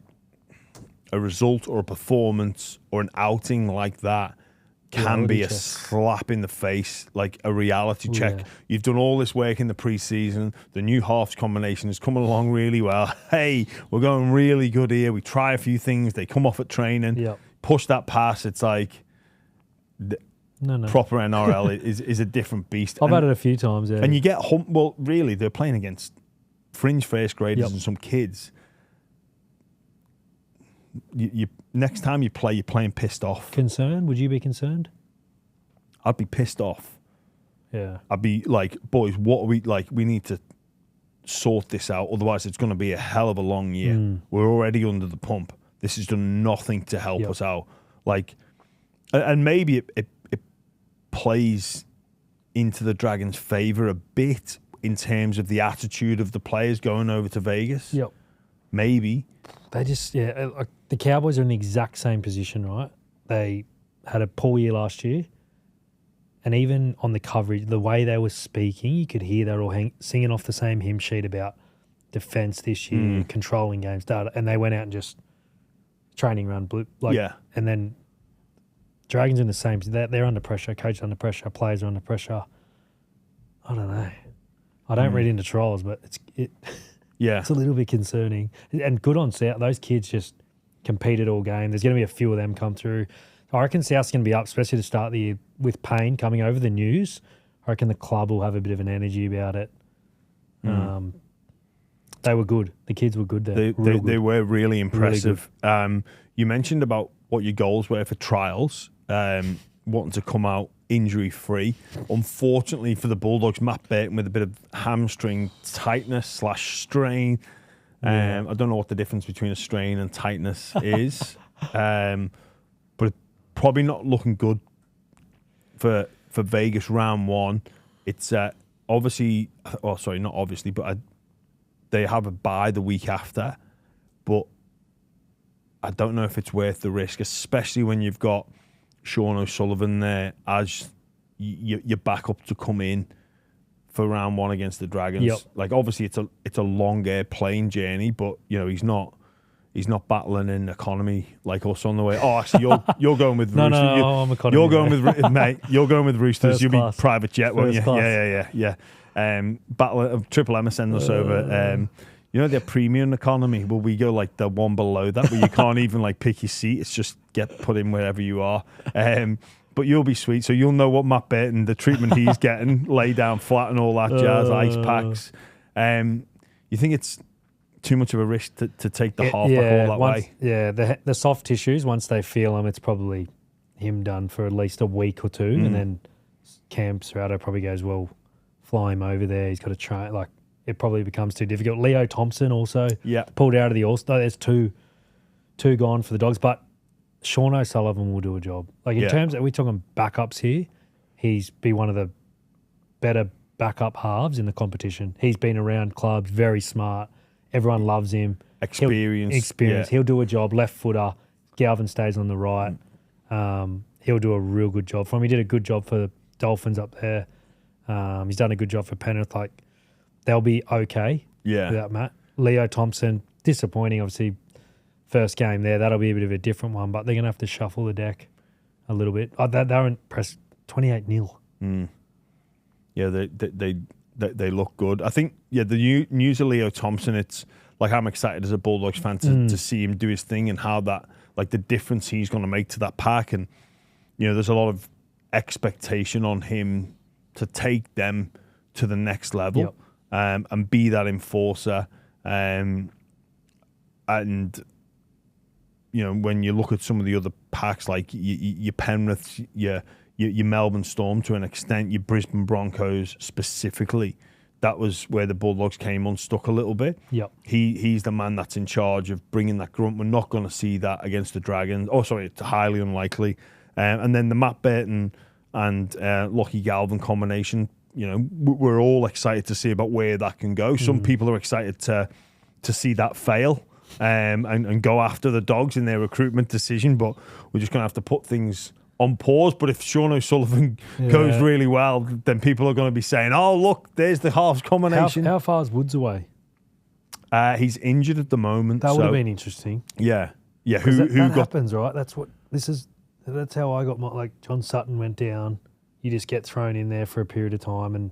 result or a performance or an outing like that can be a slap in the face, like a reality check. Yeah. You've done all this work in the preseason. The new halves combination is coming along really well. Hey, we're going really good here. We try a few things. They come off at training. Push that pass. It's like proper NRL is a different beast. I've had it a few times. Yeah. And you get well, really, they're playing against fringe first graders and some kids. You next time you play, you're playing pissed off. Concerned? Would you be concerned? I'd be pissed off. Yeah. I'd be like, boys, what are we like? We need to sort this out. Otherwise, it's going to be a hell of a long year. We're already under the pump. This has done nothing to help us out. Like, and maybe it plays into the Dragons' favour a bit in terms of the attitude of the players going over to Vegas. Yep. Maybe. They just, like the Cowboys are in the exact same position, right? They had a poor year last year. And even on the coverage, the way they were speaking, you could hear they were all singing off the same hymn sheet about defence this year, controlling games, data. And they went out and just training run blue. And then Dragons in the same, they're under pressure, coach under pressure, players are under pressure. I don't know. I don't read into trials, but it's a little bit concerning. And good on South. Those kids just competed all game. There's going to be a few of them come through. I reckon South's going to be up, especially to start the year with Payne coming over the news. I reckon the club will have a bit of an energy about it. They were good. The kids were good there. They were really impressive. Really you mentioned about what your goals were for trials, wanting to come out injury-free. Unfortunately for the Bulldogs, Matt Burton with a bit of hamstring tightness / strain. I don't know what the difference between a strain and tightness is, but it's probably not looking good for Vegas round 1. It's obviously, not obviously, but they have a bye the week after. but I don't know if it's worth the risk, especially when you've got Sean O'Sullivan there as your backup to come in for round 1 against the Dragons. Yep. Like, obviously it's a long airplane journey, but he's not battling in economy like us on the way. Oh, actually, you're going with Roosters. No, I'm economy. You're going with mate. You're going with Roosters. First You'll class. be private jet, won't you? First Yeah. Battle of Triple M send us over. Their premium economy. Will we go like the one below that, where you can't even like pick your seat? It's just get put in wherever you are. But you'll be sweet, so you'll know what Matt Burton, the treatment he's getting, lay down flat and all that jazz, ice packs. You think it's too much of a risk to take the halfback all that way? Yeah, the soft tissues, once they feel them, it's probably him done for at least a week or two, and then Cam Serrato probably goes, well, fly him over there. He's got to try. Like, it probably becomes too difficult. Leo Thompson also pulled out of the All-Star. There's two gone for the Dogs, but Sean O'Sullivan will do a job. Like, in terms of, we're talking backups here, he's be one of the better backup halves in the competition. He's been around clubs, very smart. Everyone loves him. Experience. Yeah. He'll do a job. Left footer. Galvin stays on the right. He'll do a real good job for him. He did a good job for the Dolphins up there. He's done a good job for Penrith. Like, they'll be okay without Matt. Leo Thompson, disappointing, obviously. First game there, that'll be a bit of a different one, but they're going to have to shuffle the deck a little bit. They're impressed. 28-0. Yeah, they look good. I think, the news of Leo Thompson, it's like, I'm excited as a Bulldogs fan to see him do his thing and how that, like, the difference he's going to make to that pack. And, there's a lot of expectation on him to take them to the next level and be that enforcer. And when you look at some of the other packs, like your Penrith, your Melbourne Storm to an extent, your Brisbane Broncos specifically, that was where the Bulldogs came unstuck a little bit. Yep. He's the man that's in charge of bringing that grunt. We're not going to see that against the Dragons. Oh, sorry, it's highly unlikely. And then the Matt Burton and Lockie Galvin combination, we're all excited to see about where that can go. Some people are excited to see that fail. And go after the Dogs in their recruitment decision, but we're just going to have to put things on pause. But if Sean O'Sullivan goes really well, then people are going to be saying, oh, look, there's the halves combination. How far is Woods away? He's injured at the moment. That would have been interesting. Yeah. Who happens, right? That's how I got like John Sutton went down. You just get thrown in there for a period of time and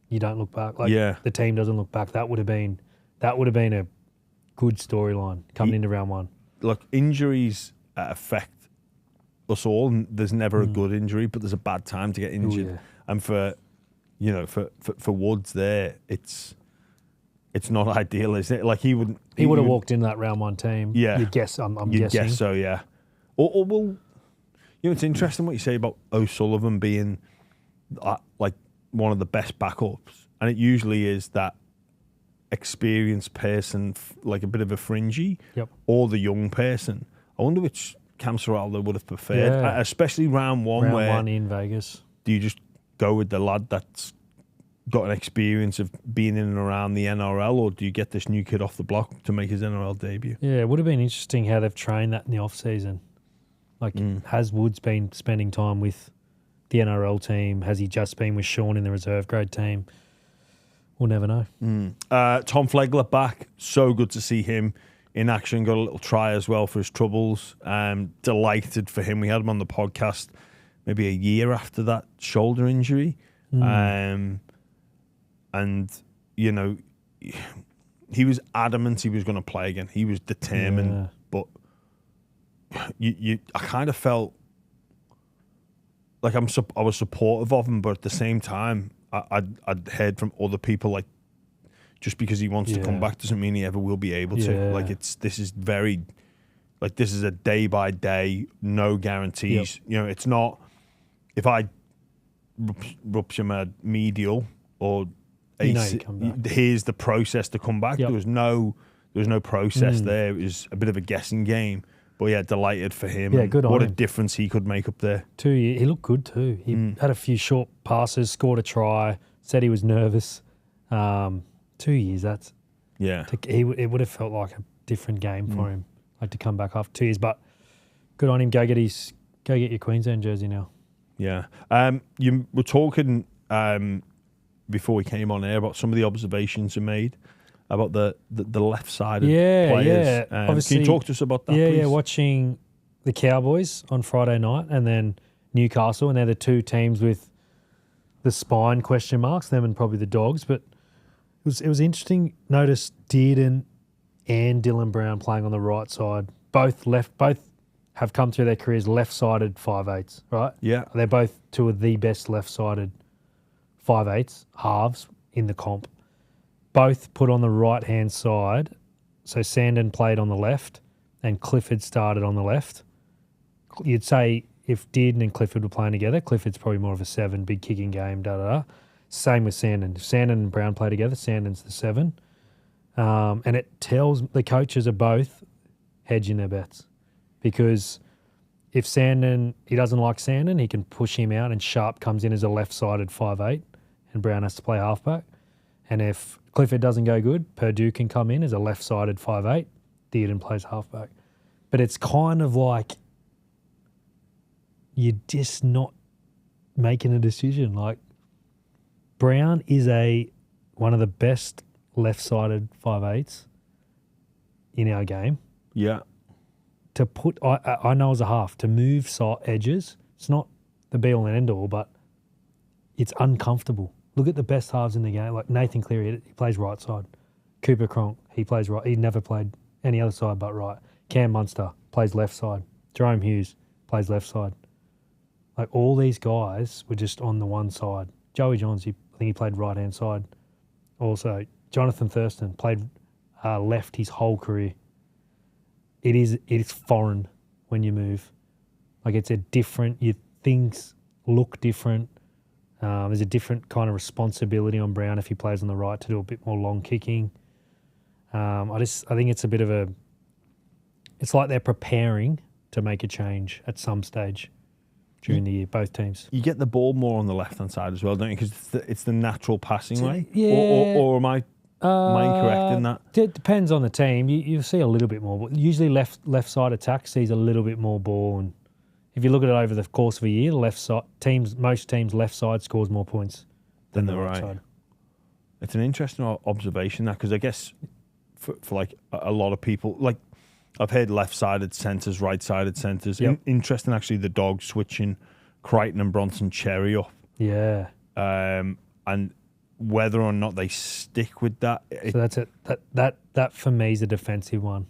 you don't look back. Like, the team doesn't look back. That would have been a good storyline coming into round 1. Look, injuries affect us all, and there's never a good injury, but there's a bad time to get injured. Ooh, yeah. And for Woods there, it's not ideal, is it? Like, he would have walked into that round 1 team. Yeah, you'd guess. I'm you'd guessing. Guess so, yeah. Or well, it's interesting what you say about O'Sullivan being like one of the best backups, and it usually is that experienced person, like a bit of a fringy, or the young person. I wonder which Cam Serrato would have preferred, especially round 1. Round 1 in Vegas. Do you just go with the lad that's got an experience of being in and around the NRL, or do you get this new kid off the block to make his NRL debut? Yeah, it would have been interesting how they've trained that in the off-season. Like, has Woods been spending time with the NRL team? Has he just been with Sean in the reserve grade team? We'll never know. Tom Flegler back. So good to see him in action. Got a little try as well for his troubles. Delighted for him. We had him on the podcast maybe a year after that shoulder injury. And, he was adamant he was going to play again. He was determined. But I kind of felt like I was supportive of him, but at the same time, I'd heard from other people, like, just because he wants to come back doesn't mean he ever will be able to. Like, this is a day by day, no guarantees. It's not, if I rupture my medial or here's the process to come back. There was no process there. It was a bit of a guessing game. But delighted for him. Yeah, good on him. What a difference he could make up there. 2 years. He looked good too. He had a few short passes, scored a try, said he was nervous. 2 years, that's Yeah. It would have felt like a different game for him, like to come back after 2 years. But good on him. Go get your Queensland jersey now. Yeah. You were talking before we came on air about some of the observations you made about the left-sided players. Yeah. Can you talk to us about that, please? Yeah. Watching the Cowboys on Friday night and then Newcastle, and they're the two teams with the spine question marks, them and probably the Dogs. But it was interesting. Notice Dearden and Dylan Brown playing on the right side. Both have come through their careers left-sided 5'8", right? Yeah. They're both two of the best left-sided 5'8" halves in the comp. Both put on the right-hand side. So Sandon played on the left and Clifford started on the left. You'd say if Dearden and Clifford were playing together, Clifford's probably more of a 7, big kicking game, da-da-da. Same with Sandon. If Sandon and Brown play together, Sandon's the 7. And it tells the coaches are both hedging their bets. Because if Sandon, he doesn't like Sandon, he can push him out and Sharp comes in as a left-sided 5'8", and Brown has to play halfback. And if Clifford doesn't go good, Purdue can come in as a left-sided 5'8", Dearden plays halfback. But it's kind of like you're just not making a decision. Like Brown is one of the best left-sided 5'8" in our game. Yeah. To put, I know as a half, to move edges, it's not the be-all and end-all, but it's uncomfortable. Look at the best halves in the game, like Nathan Cleary, he plays right side. Cooper Cronk, he plays right. He never played any other side but right. Cam Munster plays left side. Jerome Hughes plays left side. Like all these guys were just on the one side. Joey Johns, I think he played right-hand side. Also, Jonathan Thurston played left his whole career. It is foreign when you move. Like it's a different, things look different. There's a different kind of responsibility on Brown if he plays on the right to do a bit more long kicking. I think it's a bit of it's like they're preparing to make a change at some stage during the year, both teams. You get the ball more on the left-hand side as well, don't you? Because it's the natural passing way. Yeah. Or am I incorrect in that? It depends on the team. You'll see a little bit more, but usually left side attack sees a little bit more ball. And if you look at it over the course of a year, most teams left side scores more points than the right side. It's an interesting observation that, because I guess for like a lot of people, like I've heard left-sided centres, right-sided centres. Yep. Interesting, actually, the Dogs switching Crichton and Bronson Cherry up. Yeah. And whether or not they stick with that. So that's it. That for me is a defensive one.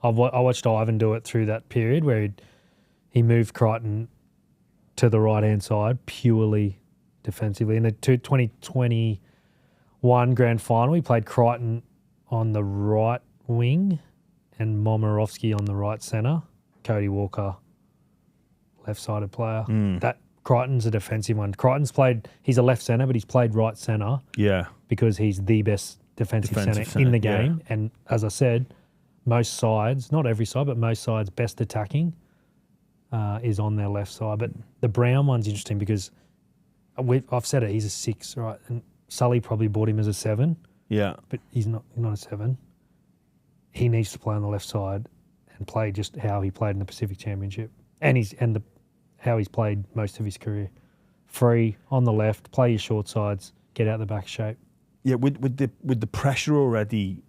I watched Ivan do it through that period where he moved Crichton to the right-hand side purely defensively. In the 2021 grand final, he played Crichton on the right wing and Momirovski on the right centre. Cody Walker, left-sided player. That Crichton's a defensive one. He's a left centre, but he's played right centre. Yeah. Because he's the best defensive centre in the game. Yeah. And as I said, most sides, not every side, but most sides, best attacking is on their left side. But the Brown one's interesting because I've said it, he's a 6, right? And Sully probably bought him as a 7. Yeah. But he's not a 7. He needs to play on the left side and play just how he played in the Pacific Championship. How he's played most of his career. Free, on the left, play your short sides, get out the back shape. Yeah, with the pressure already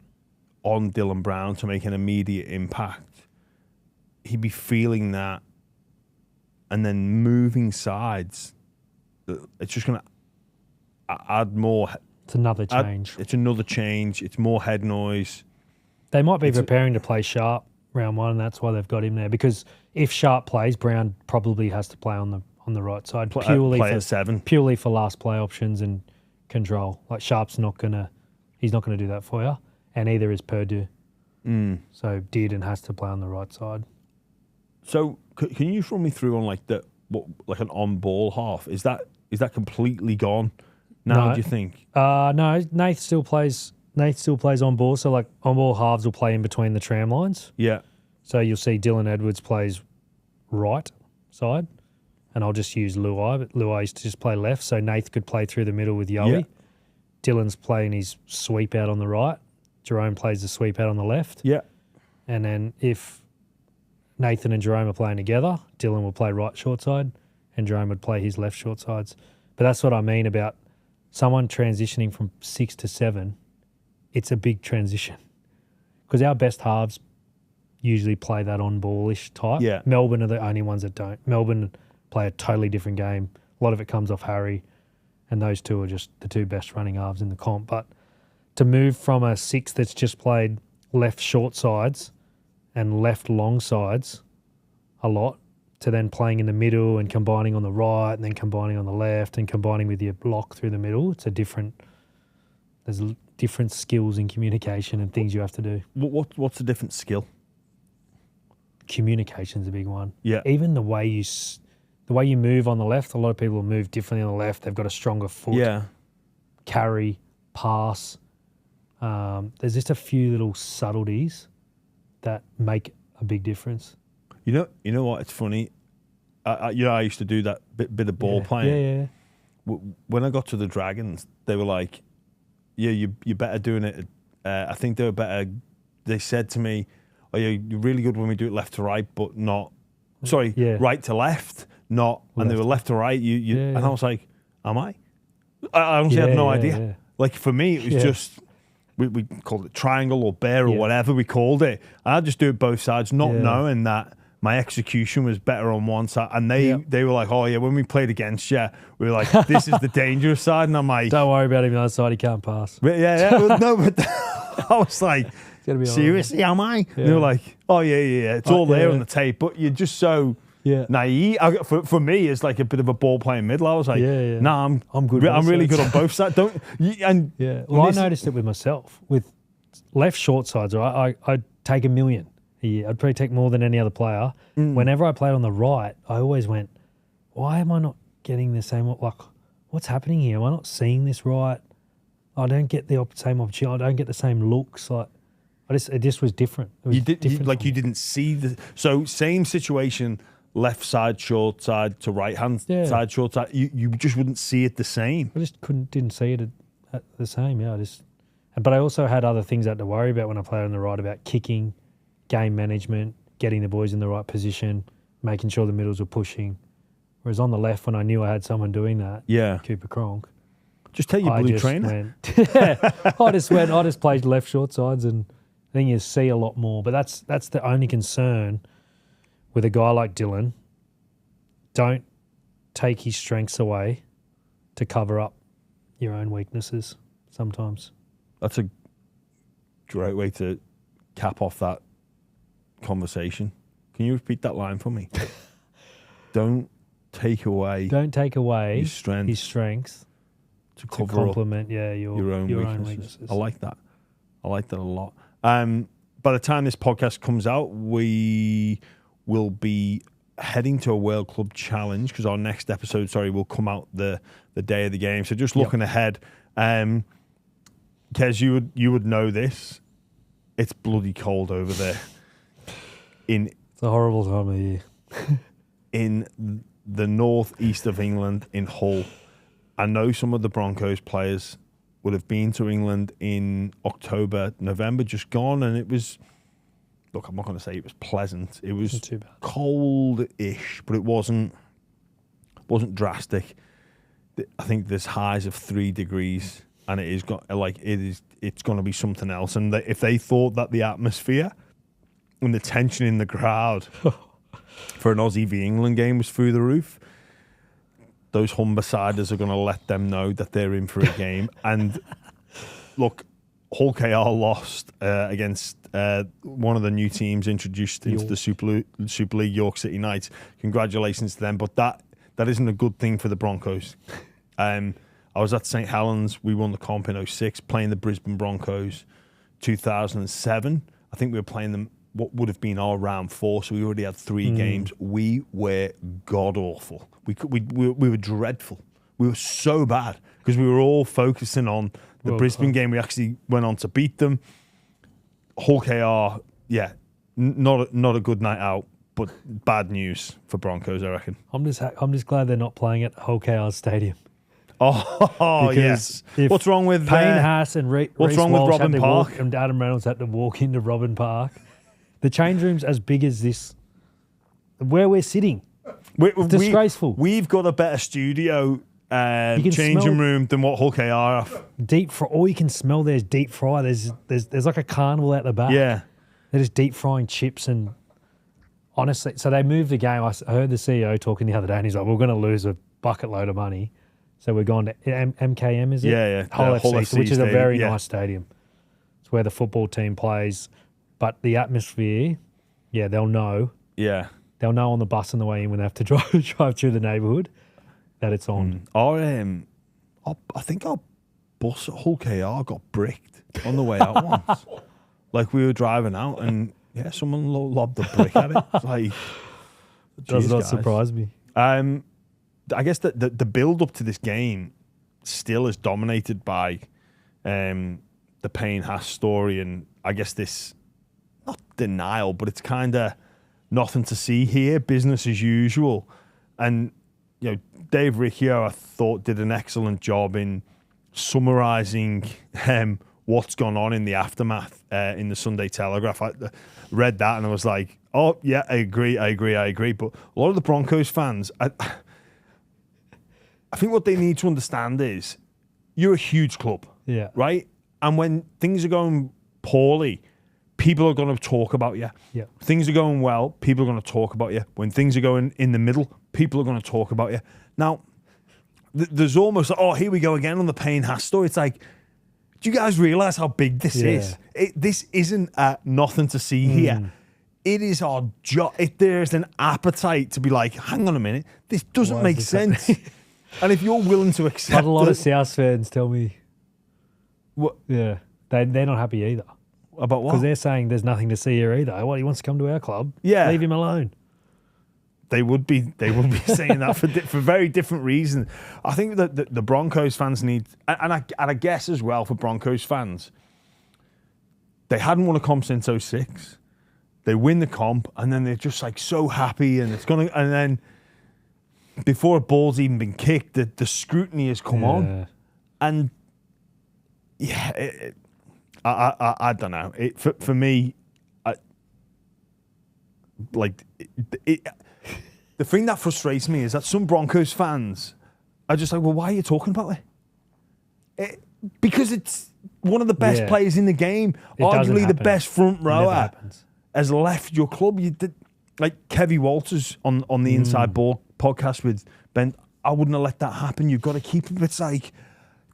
on Dylan Brown to make an immediate impact, he'd be feeling that, and then moving sides, it's just going to add more. It's another change. It's another change. It's more head noise. They might be preparing to play Sharp round 1, and that's why they've got him there. Because if Sharp plays, Brown probably has to play on the right side purely play for a 7, purely for last play options and control. Like Sharp's not gonna do that for you, and neither is Purdue. So Dearden has to play on the right side. So can you just run me through on like an on ball half? Is that completely gone now? No. Do you think? No, Nath still plays on ball. So like on ball halves will play in between the tram lines. Yeah. So you'll see Dylan Edwards plays right side, and I'll just use Luai. But Luai used to just play left, so Nath could play through the middle with Yowie. Yeah. Dylan's playing his sweep out on the right, Jerome plays the sweep out on the left. Yeah. And then if Nathan and Jerome are playing together, Dylan will play right short side and Jerome would play his left short sides. But that's what I mean about someone transitioning from 6 to 7. It's a big transition because our best halves usually play that on-ballish type. Yeah. Melbourne are the only ones that don't. Melbourne play a totally different game. A lot of it comes off Harry, and those two are just the two best running halves in the comp. But to move from a 6 that's just played left short sides and left long sides a lot to then playing in the middle and combining on the right and then combining on the left and combining with your block through the middle, there's different skills in communication and things you have to do. What's a different skill? Communication's a big one. Yeah. Even the way you move on the left, a lot of people will move differently on the left. They've got a stronger foot. Yeah. Carry, pass. There's just a few little subtleties that make a big difference. You know what? It's funny. I used to do that bit of ball playing. Yeah. When I got to the Dragons, they were like, "Yeah, you're better doing it." I think they were better. They said to me, "Oh, yeah, you're really good when we do it left to right, but not. Sorry, right to left, not." And they were left to right. And I was like, "Am I?" I honestly had no idea. Yeah. Like for me, it was just. We called it triangle or bear or whatever we called it. And I'd just do it both sides, not knowing that my execution was better on one side. And they were like, "Oh, yeah, when we played against you, we were like, this is the dangerous side." And I'm like... Don't worry about him on the other side, he can't pass. But no, but I was like, seriously, am I? And they were like, "Oh, yeah. It's all there on the tape." But you're just so... naive. For me, it's like a bit of a ball playing middle. I was like, "Nah, I'm good. I'm really good on both sides." Well, I noticed it with myself with left short sides. Right, I'd take 1 million a year. I'd probably take more than any other player. Whenever I played on the right, I always went, "Why am I not getting the same? Like, what's happening here? Am I not seeing this right? I don't get the same opportunity. I don't get the same looks. Like, it just was different. It was you didn't see the same situation." Left side, short side to right hand side, short side. You just wouldn't see it the same. I just didn't see it at the same. But I also had other things I had to worry about when I played on the right about kicking, game management, getting the boys in the right position, making sure the middles were pushing. Whereas on the left, when I knew I had someone doing that, Cooper Cronk, just take your blue trainer. I just played left short sides, and I think you see a lot more. But that's the only concern. With a guy like Dylan, don't take his strengths away to cover up your own weaknesses sometimes. That's a great way to cap off that conversation. Can you repeat that line for me? Don't take away his strengths to cover complement up your own weaknesses. I like that. I like that a lot. By the time this podcast comes out, we will be heading to a World Club Challenge because our next episode, will come out the day of the game. So just looking ahead, Kez, you would know this. It's bloody cold over there. It's a horrible time of year. In the northeast of England, in Hull, I know some of the Broncos players would have been to England in October, November, just gone, and it was... Look, I'm not going to say it was pleasant. It was cold-ish, but it wasn't drastic. I think there's highs of 3 degrees, and it's going to be something else. And if they thought that the atmosphere and the tension in the crowd for an Aussie v England game was through the roof, those Humbersiders are going to let them know that they're in for a game. And look, Hull KR lost against one of the new teams introduced into the Super League, York City Knights. Congratulations to them. But that isn't a good thing for the Broncos. I was at St. Helens. We won the comp in 2006, playing the Brisbane Broncos 2007. I think we were playing them what would have been our round 4, so we already had 3 games. We were god-awful. We were dreadful. We were so bad because we were all focusing on the Brisbane game. We actually went on to beat them. Hull KR, not a good night out, but bad news for Broncos, I reckon. I'm just glad they're not playing at Hull KR Stadium. Oh, Because yes. if What's wrong with Payne Haas and what's Reece wrong with Walsh Robin had to Park? walk, and Adam Reynolds had to walk into Robin Park. The change room's as big as this, where we're sitting. It's disgraceful. We've got a better studio can changing smell- room than what Hull KR have. Deep fry. All you can smell there's deep fry. There's like a carnival out the back. Yeah. They're just deep frying chips and honestly, so they moved the game. I heard the CEO talking the other day and he's like, we're going to lose a bucket load of money. So we're going to MKM, is it? Yeah. Hull Hull FC, which is a stadium, very yeah. nice stadium. It's where the football team plays. But the atmosphere, yeah, they'll know. Yeah. They'll know on the bus on the way in when they have to drive through the neighbourhood that it's on. I think our bus at Hull KR got bricked on the way out once. Like we were driving out and yeah, someone lobbed a brick at it. It's like, Does "Jeez, not guys." surprise me. I guess that the build up to this game still is dominated by the Payne Haas story, and I guess this not denial, but it's kind of nothing to see here, business as usual. And you know, Dave Riccio, I thought, did an excellent job in summarising what's gone on in the aftermath in the Sunday Telegraph. I read that and I was like, oh yeah, I agree. But a lot of the Broncos fans, I think what they need to understand is you're a huge club, Yeah. right? And when things are going poorly, people are going to talk about you. Yeah. Things are going well, people are going to talk about you. When things are going in the middle, people are going to talk about you. Now, there's almost, oh, here we go again on the Payne Haas story. It's like, do you guys realise how big this is? This isn't nothing to see here. It is our job. If there's an appetite to be like, hang on a minute, this doesn't Why make is this sense. And if you're willing to accept But a lot it, of South fans tell me, what, yeah, they're not happy either. about what? Because they're saying there's nothing to see here either. What, he wants to come to our club? Yeah. Leave him alone. They would be saying that for very different reasons. I think that the Broncos fans need, and I guess as well for Broncos fans, they hadn't won a comp since 2006. They win the comp, and then they're just like so happy, and then before a ball's even been kicked, the scrutiny has come on, and yeah, I don't know. For me, the thing that frustrates me is that some Broncos fans are just like, well, why are you talking about it? Because it's one of the best players in the game, arguably the best front rower, has left your club. You did, like Kevy Walters on the Inside Ball podcast with Ben. I wouldn't have let that happen. You've got to keep him. It's like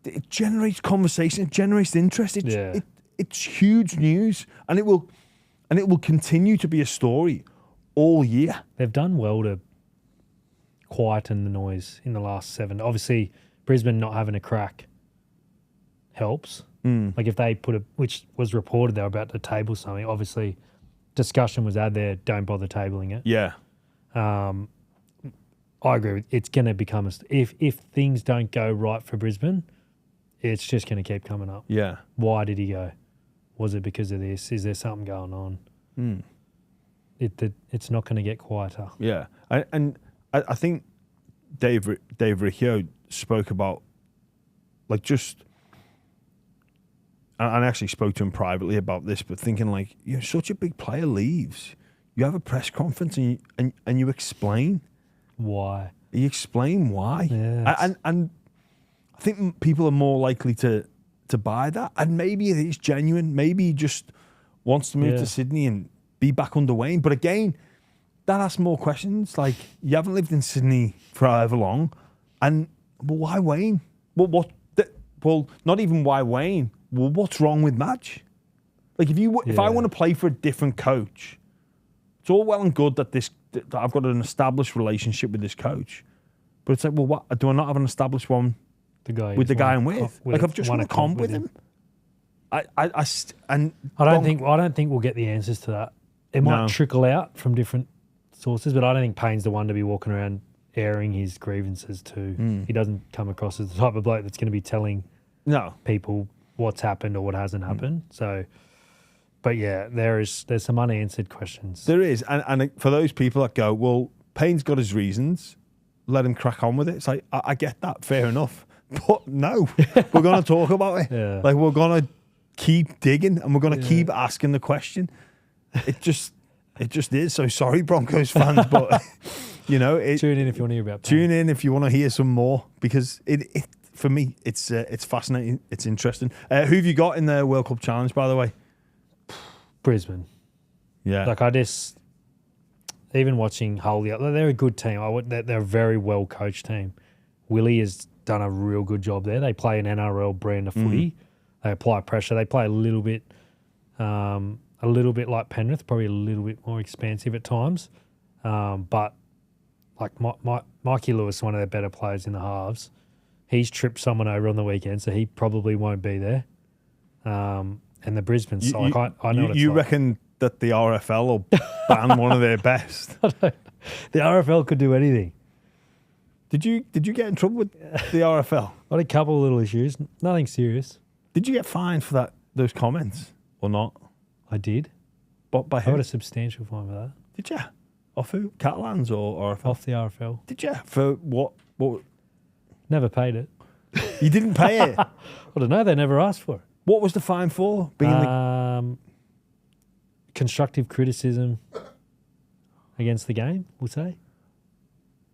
it generates conversation, it generates interest. It's huge news, and it will continue to be a story all year. They've done well to quieten the noise in the last 7. Obviously, Brisbane not having a crack helps. Like if they which was reported they were about to table something, obviously discussion was had there, don't bother tabling it. Yeah. I agree with it's going to become if things don't go right for Brisbane, it's just going to keep coming up. Yeah. Why did he go? Was it because of this? Is there something going on? It's not going to get quieter. Yeah. And I think Dave Riccio spoke about like just, and I actually spoke to him privately about this, but thinking like, you're such a big player leaves. You have a press conference and you explain. Why? You explain why. Yeah, and I think people are more likely to buy that. And maybe it is genuine. Maybe he just wants to move to Sydney and be back under Wayne. But again, that asks more questions. Like, you haven't lived in Sydney for however long. And, well, why Wayne? Well, not even why Wayne. Well, what's wrong with Madge? Like, if I want to play for a different coach, it's all well and good that I've got an established relationship with this coach. But it's like, well, what? Do I not have an established one with the guy I'm with? Like, I've just won a comp with him. I don't think we'll get the answers to that. It might trickle out from different sources, but I don't think Payne's the one to be walking around airing his grievances to. He doesn't come across as the type of bloke that's going to be telling people what's happened or what hasn't happened. So, but yeah, there's some unanswered questions. There is, and for those people that go, well, Payne's got his reasons, let him crack on with it. It's like, I get that, fair enough. But no, we're going to talk about it. Yeah. Like, we're going to keep digging and we're going to keep asking the question. It just is. So sorry, Broncos fans, but you know, tune in if you want to hear about. Tune in if you want to hear some more, because it for me it's fascinating. It's interesting. Who have you got in the World Cup Challenge, by the way? Brisbane. Yeah, Like even watching Hull, they're a good team. They're a very well coached team. Willie has done a real good job there. They play an NRL brand of footy. They apply pressure. They play a little bit like Penrith, probably a little bit more expansive at times. But like Mikey Lewis, one of their better players in the halves, he's tripped someone over on the weekend, so he probably won't be there. And the Brisbane side, I know what it's you like. reckon that the RFL will ban one of their best? The RFL could do anything. Did you get in trouble with the RFL? I had a couple of little issues, nothing serious. Did you get fined for those comments or not? I did. But by I who? got a substantial fine for that. Did you? Off who? Catalans or RFL? Off the RFL. Did you? For what? Never paid it. You didn't pay it? I don't know. They never asked for it. What was the fine for? Constructive criticism against the game, we'll say.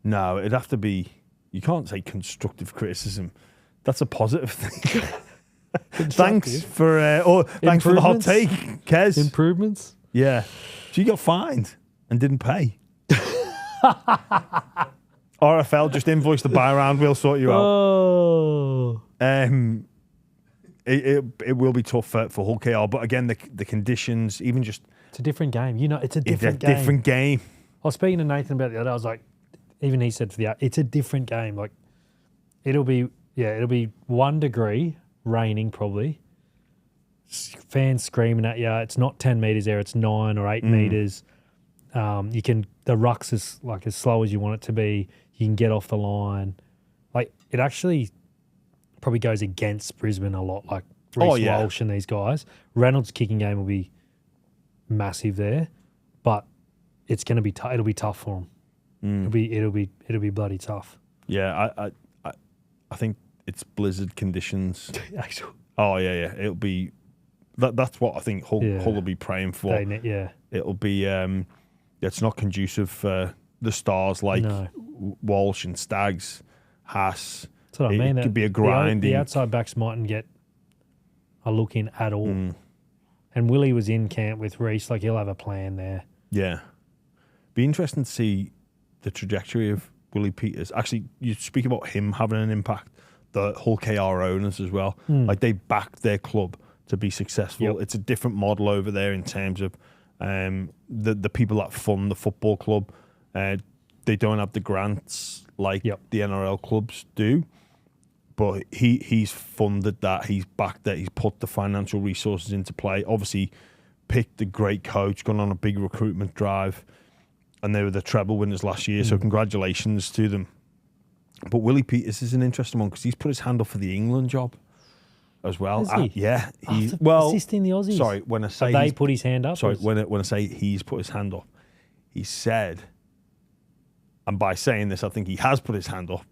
No, it'd have to be. You can't say constructive criticism. That's a positive thing. Thanks for the hot take, Kez. Improvements. Yeah. So you got fined and didn't pay. RFL just invoiced the buy round. We'll sort you out. Oh. It will be tough for Hull KR, but again, the conditions, even just it's a different game. You know, it's a different game. I was speaking to Nathan about the other day. I was like, even he said it's a different game. Like, it'll be 1 degree, raining probably. Fans screaming at you. It's not 10 meters there. It's 9 or 8 meters. The ruck's is like as slow as you want it to be. You can get off the line. Like, it actually probably goes against Brisbane a lot. Like Reece Walsh and these guys. Reynolds' kicking game will be massive there, but it's going to be it'll be tough for them. It'll be bloody tough. Yeah, I think it's blizzard conditions. Actually, oh yeah, it'll be. That's what I think Hull will be praying for. It'll be. It's not conducive for the stars like Walsh and Staggs, Haas. That's what I mean. It could be a grinding. The outside backs mightn't get a look in at all. And Willie was in camp with Reece. Like, he'll have a plan there. Yeah. Be interesting to see the trajectory of Willie Peters. Actually, you speak about him having an impact. The Hull KR owners as well. Like, they backed their club to be successful. Yep. It's a different model over there in terms of the people that fund the football club. They don't have the grants like the NRL clubs do. But he's funded that. He's backed that. He's put the financial resources into play. Obviously, picked a great coach, gone on a big recruitment drive. And they were the treble winners last year, so congratulations to them. But Willie Peters is an interesting one because he's put his hand up for the England job as well. Has he? Yeah. Assisting the Aussies. Sorry, when I say they put his hand up. Sorry, when I say he's put his hand up, he said, and by saying this, I think he has put his hand up.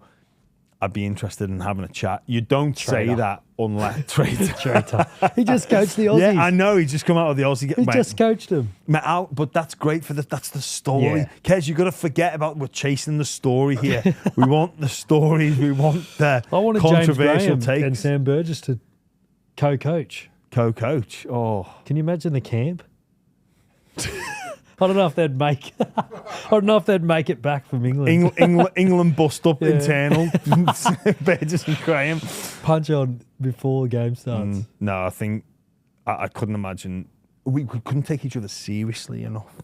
I'd be interested in having a chat. You don't say that unless traitor. He just coached the Aussies. Yeah, I know. He's just come out of the Aussie. He just coached them. But that's great that's the story. Yeah. Kez, you got to forget about we're chasing the story here. We want the stories. We want the controversial James Graham and Sam Burgess to co-coach. Co-coach. Oh, can you imagine the camp? I don't know if they'd make. I don't know if they'd make it back from England. England bust up internal. Burgess and Graham punch on before the game starts. No, I think I couldn't imagine. We couldn't take each other seriously enough.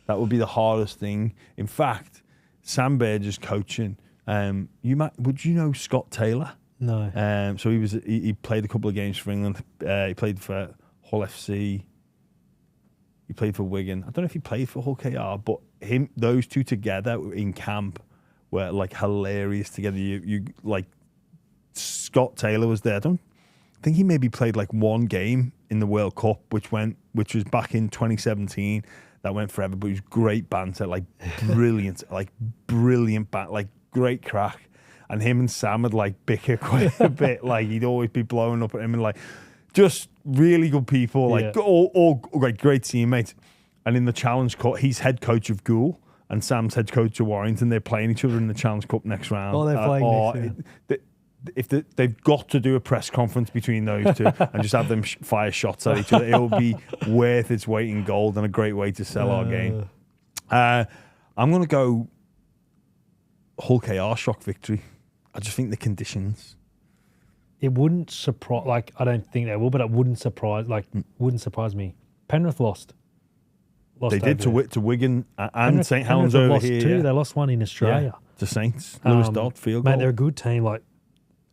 That would be the hardest thing. In fact, Sam Burgess coaching. Would you know Scott Taylor? No. So he played a couple of games for England. He played for Hull FC. He played for Wigan. I don't know if he played for Hull KR, but those two together in camp were like hilarious together. You like Scott Taylor was there. I think he maybe played like one game in the World Cup, which was back in 2017. That went forever, but it was great banter, like brilliant, like great crack. and him and Sam would like bicker quite a bit. Like he'd always be blowing up at him and like just really good people, like all like great teammates. And in the Challenge Cup, he's head coach of Goole and Sam's head coach of Warrington. They're playing each other in the Challenge Cup next round. Oh, they're playing next round. They've got to do a press conference between those two and just have them fire shots at each other. It will be worth its weight in gold and a great way to sell our game. I'm going to go Hull KR shock victory. I just think the conditions. It wouldn't surprise. Like I don't think they will, but it wouldn't surprise. Wouldn't surprise me. Penrith lost. They did to Wigan and St Helens over lost here. Two. They lost one in Australia. To Saints. Lewis Dodd field goal. Mate, they're a good team. Like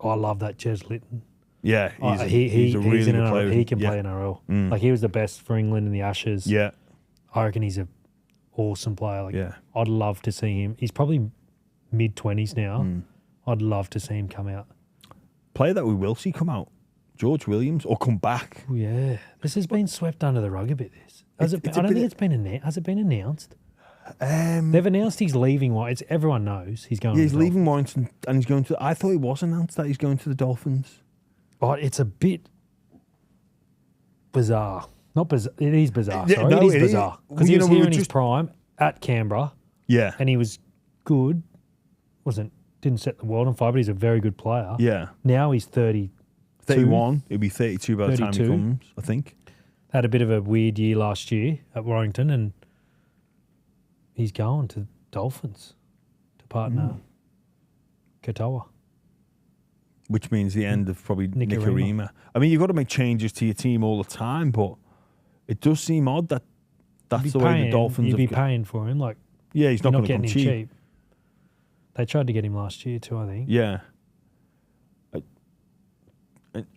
I love that Jez Litton. Yeah, he's a really good player. He can play NRL. Like he was the best for England in the Ashes. Yeah, I reckon he's an awesome player. Like yeah, I'd love to see him. He's probably mid-20s now. I'd love to see him come out. Player that we will see come out, George Williams, or come back. Oh, yeah, this has been swept under the rug a bit. I don't think it's been announced. Has it been announced? They've announced he's leaving. It's everyone knows he's going. Yeah, he's leaving Warrington and he's going to. I thought it was announced that he's going to the Dolphins. Oh, it's a bit bizarre. Not bizarre. It is bizarre. Yeah, sorry, no, it is bizarre because he was here in his prime at Canberra. Yeah, and he was good. Didn't set the world on fire, but he's a very good player. Yeah. Now he's 31. He'll be 32 by the time he comes, I think. Had a bit of a weird year last year at Warrington, and he's going to Dolphins to partner Katoa. Which means the end of probably Nicarima. I mean, you've got to make changes to your team all the time, but it does seem odd that that's the way the Dolphins You'd be paying for him. Like, yeah, he's not going to come cheap. They tried to get him last year too, I think. Yeah.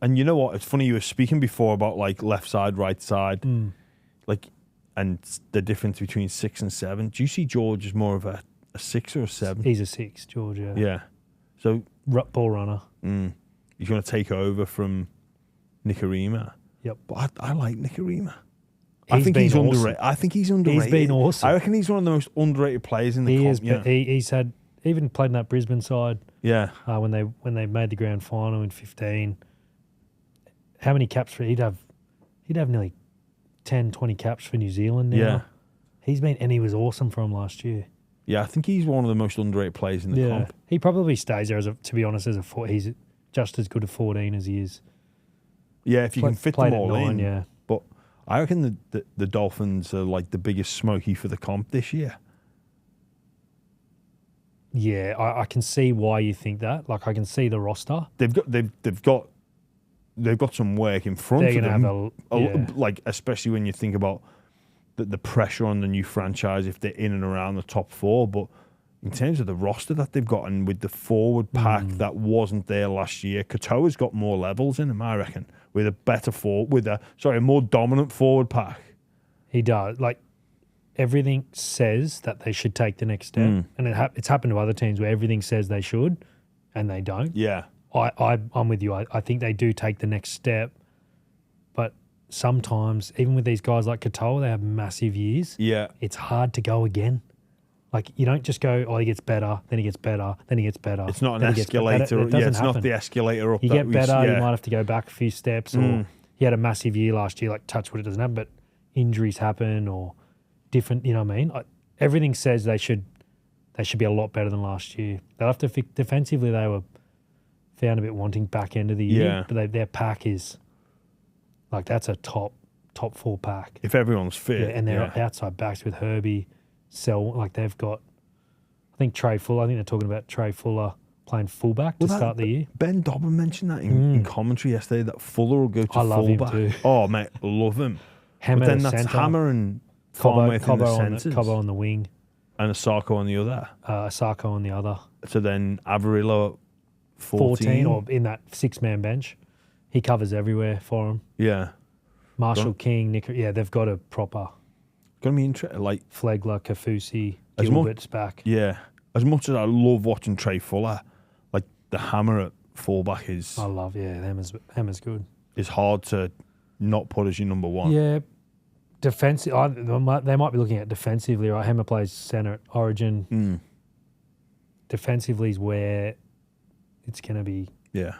And you know what? It's funny, you were speaking before about like left side, right side, like, and the difference between 6 and 7. Do you see George as more of a 6 or a 7? He's a 6, George. Yeah. Yeah. So ball runner. He's going to take over from Nicarima. Yep. But I like Nicarima. I think he's underrated. I think he's underrated. He's been awesome. I reckon he's one of the most underrated players in the comp. Yeah. He's had. Even played in that Brisbane side. Yeah. When they made the grand final in 2015. How many caps for he'd have nearly 10, 20 caps for New Zealand now. Yeah. And he was awesome for him last year. Yeah, I think he's one of the most underrated players in the comp. He probably stays there to be honest, he's just as good a 14 as he is. Yeah, if you can fit them all 9, in. Yeah. But I reckon the Dolphins are like the biggest smoky for the comp this year. Yeah, I can see why you think that. Like, I can see the roster. They've got some work in front of them. Like, especially when you think about the pressure on the new franchise if they're in and around the top 4. But in terms of the roster that they've got and with the forward pack that wasn't there last year, Katoa's got more levels in him, I reckon, with a more dominant forward pack. He does. Like, everything says that they should take the next step. And it's happened to other teams where everything says they should and they don't. Yeah. I'm with you. I think they do take the next step. But sometimes, even with these guys like Katoa, they have massive years. Yeah. It's hard to go again. Like, you don't just go, he gets better, then he gets better, then he gets better. It's not an escalator. It's not the escalator up. You get better, you might have to go back a few steps. Or he had a massive year last year, like touch wood, it doesn't happen, but injuries happen or different, you know what I mean? Everything says they should be a lot better than last year. They'll have to fix defensively. They were found a bit wanting back end of the year, but their pack is like that's a top 4 pack if everyone's fit. And they're outside backs with Herbie, they've got. I think Trey Fuller. I think they're talking about Trey Fuller playing fullback to start the year. Ben Dobbin mentioned that in commentary yesterday that Fuller will go to fullback. I love him too. Oh mate, love him. Hammer but then that's center. Hammer and Cobbo on the wing. And Asako on the other. Asako on the other. So then Avarillo 14 or in that 6-man bench. He covers everywhere for him. Yeah. Marshall King, they've got a proper. Going to be interesting. Like Flegler, Kafusi, Gilbert's back. Yeah. As much as I love watching Trey Fuller, like the Hammer at fullback is. I love, Hammer's good. It's hard to not put as your number 1. Yeah. Defensive, they might be looking at defensively, right? Hammer plays centre at Origin. Defensively is where it's going to be Yeah.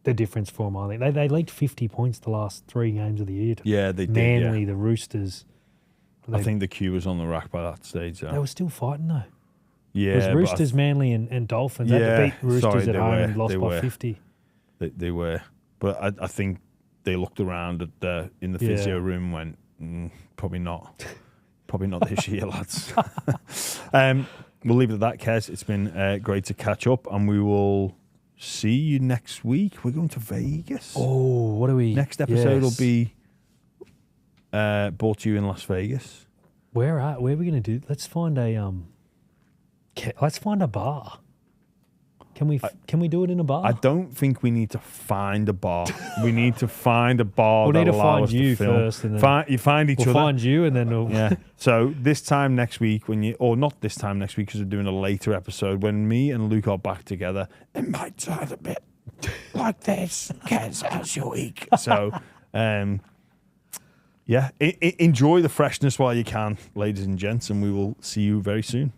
the difference for them, I think. They leaked 50 points the last 3 games of the year. Yeah, they did. Manly, Yeah. the Roosters. I think the queue was on the rack by that stage. They were still fighting, though. Yeah. It was Roosters, Manly, and Dolphins. They had to beat Roosters at home and lost by 50. They were. But I think they looked around in the physio room and went, probably not. Probably not this year, lads. We'll leave it at that, Kez. It's been great to catch up, and we will see you next week. We're going to Vegas. Oh, what are we? Next episode will be brought to you in Las Vegas. Where are we going to do? Let's find a bar. Can we do it in a bar? I don't think we need to find a bar. We need to find a bar. We'll that need to allow find us you to film. first, and then You find each we'll other. find you, and then we'll Yeah. So this time next week, or not this time next week, because we're doing a later episode, when me and Luke are back together, it might sound a bit like this. Kez, how's your week? So, enjoy the freshness while you can, ladies and gents, and we will see you very soon.